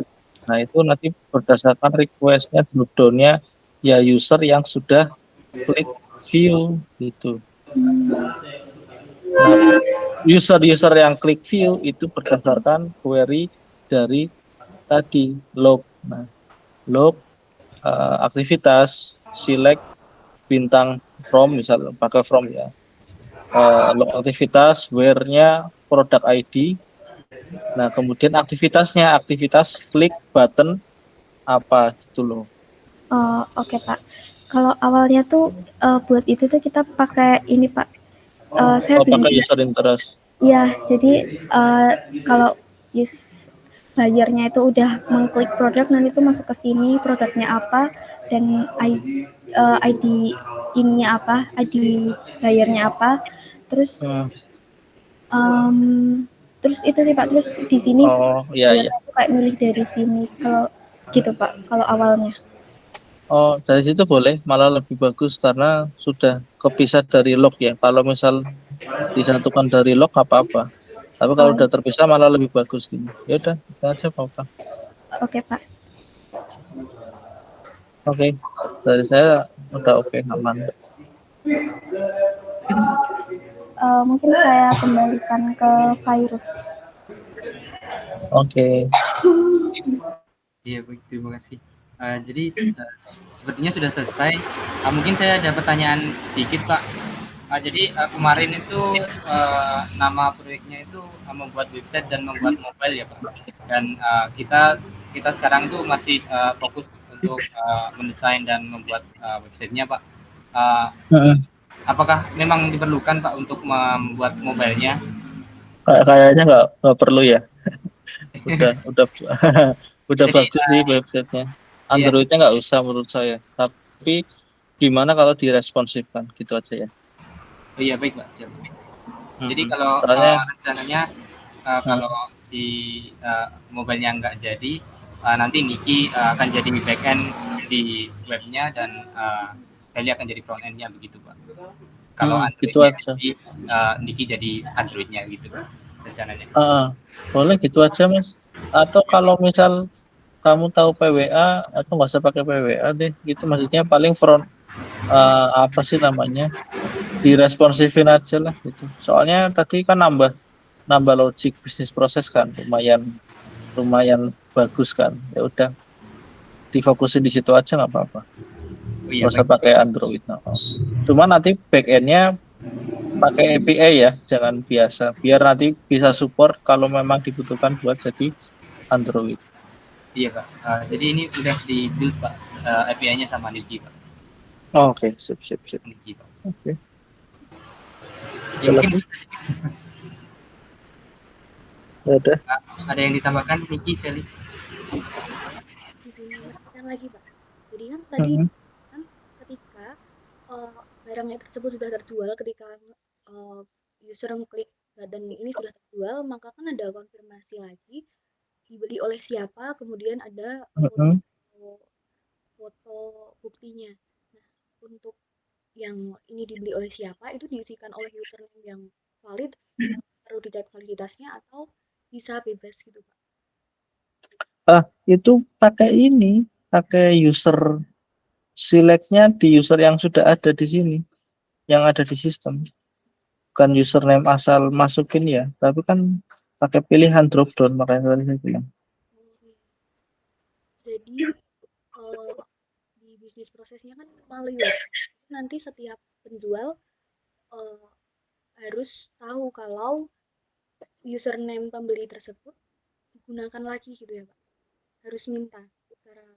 Speaker 3: Nah, itu nanti berdasarkan request-nya, drop-down-nya ya user yang sudah klik view gitu. Nah, user-user yang klik view itu berdasarkan query dari tadi log. Nah, log aktivitas select bintang from, misal pakai from ya. Log aktivitas where-nya product ID. Nah, kemudian aktivitas klik button apa gitu loh.
Speaker 4: Oh, oke Pak. Kalau awalnya tuh buat itu tuh kita pakai ini Pak. Saya bingung
Speaker 3: Pakai
Speaker 4: juga.
Speaker 3: user interest.
Speaker 4: Ya, jadi kalau bayarnya itu udah mengklik produk, nanti tuh masuk ke sini produknya apa dan ID ininya apa, ID bayarnya apa, terus terus itu sih Pak, terus di sini
Speaker 3: Oh iya iya.
Speaker 4: bayarnya tuh kayak milih dari sini kalau gitu Pak, kalau awalnya.
Speaker 3: Oh, dari situ boleh, malah lebih bagus karena sudah kepisah dari log ya. Kalau misal disatukan dari log apa-apa. Tapi kalau
Speaker 4: Oh,
Speaker 3: udah terpisah malah lebih bagus gitu. Ya udah, kita aja apa-apa.
Speaker 4: oke Pak.
Speaker 3: Oke, dari saya udah oke, aman.
Speaker 4: Mungkin saya kembalikan ke virus.
Speaker 3: Oke.
Speaker 1: Iya, baik, terima kasih. Jadi sepertinya sudah selesai. Mungkin saya ada pertanyaan sedikit, Pak. Jadi kemarin itu nama proyeknya itu membuat website dan membuat mobile ya, Pak. Dan kita sekarang tuh masih fokus untuk mendesain dan membuat websitenya, Pak. Apakah memang diperlukan, Pak, untuk membuat mobilenya?
Speaker 3: Kayaknya nggak perlu ya. Udah udah
Speaker 1: Jadi
Speaker 3: bagus sih websitenya.
Speaker 1: iya,
Speaker 3: Androidnya nggak usah menurut saya. Tapi gimana kalau diresponsifkan gitu aja ya.
Speaker 1: oh iya, baik, Pak, siap. Jadi kalau
Speaker 3: Soalnya
Speaker 1: rencananya kalau si mobilenya nggak jadi, nanti Niki akan jadi backend di webnya dan Feli akan jadi front endnya begitu, Pak. Kalau
Speaker 3: gitu
Speaker 1: Androidnya
Speaker 3: aja.
Speaker 1: jadi Niki jadi Androidnya gitu, Pak, rencananya.
Speaker 3: Boleh gitu aja Mas. Atau kalau misal kamu tahu PWA, atau nggak usah pakai PWA deh. Gitu maksudnya paling front apa sih namanya? Diresponsifin aja lah gitu. Soalnya tadi kan nambah logic bisnis proses kan, lumayan bagus kan. Ya udah difokusin di situ aja nggak apa-apa.
Speaker 1: Oh iya,
Speaker 3: Nggak usah
Speaker 1: baik.
Speaker 3: pakai Android. No. Cuma nanti backendnya pakai API ya, jangan biasa. Biar nanti bisa support kalau memang dibutuhkan buat jadi Android.
Speaker 1: Iya, Pak. Jadi ini sudah di-build, Pak, API-nya sama Niki, Pak.
Speaker 3: Oke, sip.
Speaker 1: Niki, Pak.
Speaker 3: Oke.
Speaker 1: Ya, mungkin
Speaker 3: Udah.
Speaker 1: ada yang ditambahkan, Niki, Feli?
Speaker 2: Izin menambahkan lagi, Pak. Jadi kan tadi kan ketika barangnya tersebut sudah terjual, ketika user mengklik dan ini sudah terjual, maka kan ada konfirmasi lagi dibeli oleh siapa, kemudian ada foto buktinya. Nah, untuk yang ini dibeli oleh siapa itu diisikan oleh username yang valid, perlu dicek validitasnya atau bisa bebas gitu, Pak.
Speaker 3: Itu pakai user selectnya di user yang sudah ada di sini, yang ada di sistem. Bukan username asal masukin ya, tapi kan pakai pilihan drop down, makanya tadi saya bilang.
Speaker 2: Jadi di bisnis prosesnya kan melalui website. Nanti setiap penjual harus tahu kalau username pembeli tersebut digunakan lagi gitu ya, Pak. Harus minta secara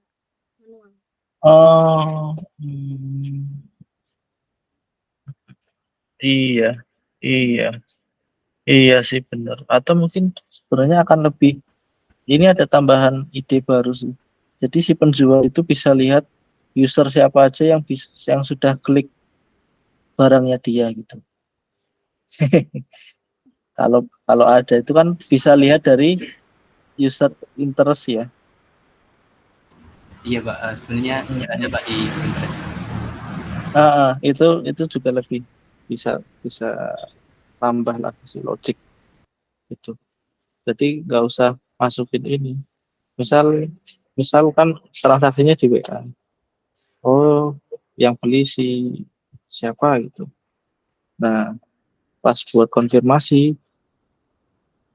Speaker 2: manual.
Speaker 3: Oh, iya, iya, iya sih benar. Atau mungkin sebenarnya akan lebih. Ini ada tambahan ide baru sih. Jadi si penjual itu bisa lihat user siapa aja yang sudah klik barangnya dia gitu. Kalau kalau ada itu kan bisa lihat dari user interest ya.
Speaker 1: Iya, Pak. Sebenarnya sudah ada, Pak, di Pinterest.
Speaker 3: Itu juga lebih bisa tambah lagi si logic itu. Jadi nggak usah masukin ini. Misal kan transaksinya di WA. Oh, yang beli si siapa gitu. Nah, pas buat konfirmasi.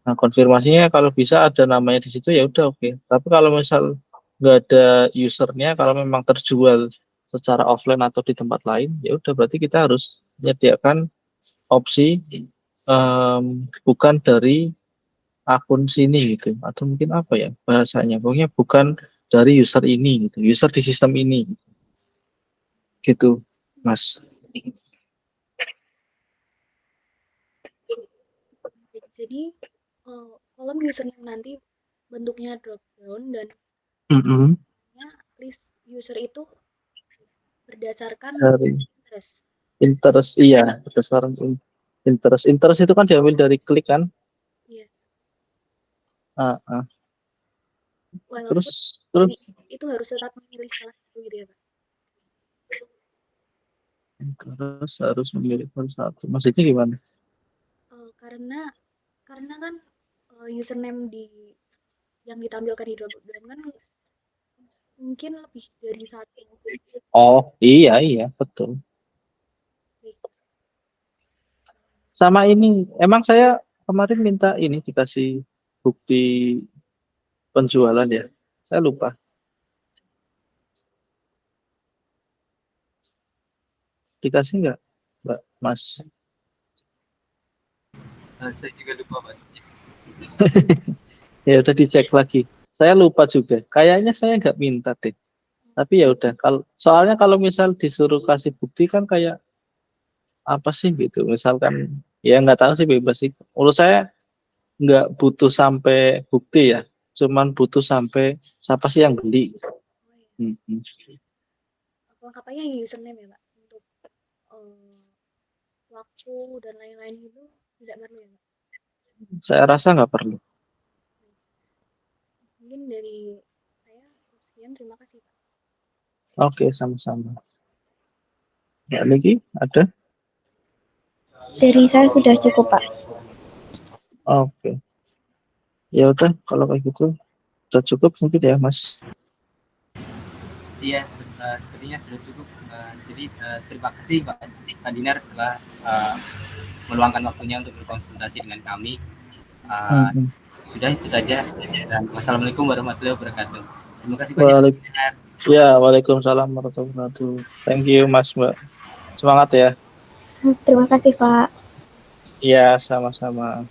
Speaker 3: Nah, konfirmasinya kalau bisa ada namanya di situ ya udah oke. Tapi kalau misal nggak ada usernya, kalau memang terjual secara offline atau di tempat lain, ya udah berarti kita harus menyediakan opsi bukan dari akun sini gitu, atau mungkin apa ya bahasanya, pokoknya bukan dari user ini gitu, user di sistem ini gitu, Mas.
Speaker 2: Jadi kolom username nanti bentuknya drop down dan
Speaker 3: Mm-mm.
Speaker 2: list user itu berdasarkan
Speaker 3: Dari
Speaker 2: interest.
Speaker 3: interest, iya berdasarkan interest itu kan diambil dari klik kan.
Speaker 2: Iya.
Speaker 3: Ah, ah.
Speaker 2: Walaupun
Speaker 3: terus
Speaker 2: itu harus tetap memilih salah satu gitu ya, Pak.
Speaker 3: terus harus memilih salah satu, maksudnya gimana?
Speaker 2: Karena kan username yang ditampilkan di drop down kan mungkin lebih dari satu.
Speaker 3: Oh iya betul. Sama ini, emang saya kemarin minta ini dikasih bukti penjualan ya, saya lupa. Dikasih nggak, Mbak Mas?
Speaker 1: Saya juga lupa, Pak.
Speaker 3: Ya udah dicek lagi. Saya lupa juga. Kayaknya saya nggak minta deh. Tapi ya udah. Soalnya kalau misal disuruh kasih bukti kan kayak apa sih gitu. Misalkan ya nggak tahu sih, bebas sih. Menurut saya nggak butuh sampai bukti ya. Cuman butuh sampai siapa sih yang beli.
Speaker 2: Lengkapnya username ya, Pak. Untuk waktu dan lain-lain itu tidak perlu ya, Pak.
Speaker 3: Saya rasa nggak perlu.
Speaker 2: Mungkin dari saya cukup sekian. Terima kasih, Pak.
Speaker 3: Oke, sama-sama. Mbak Niki, ada?
Speaker 4: Dari saya sudah cukup, Pak.
Speaker 3: Oke. Ya udah, kalau kayak gitu sudah cukup mungkin ya, Mas.
Speaker 1: Iya, sepertinya sudah cukup. Jadi terima kasih Pak Dinar telah meluangkan waktunya untuk berkonsultasi dengan kami. Sudah itu saja. Dan wassalamualaikum warahmatullahi wabarakatuh. Terima kasih banyak.
Speaker 3: Ya, waalaikumsalam warahmatullahi wabarakatuh. Thank you, Mas, Mbak. Semangat ya.
Speaker 4: Terima kasih, Pak.
Speaker 3: Iya, sama-sama.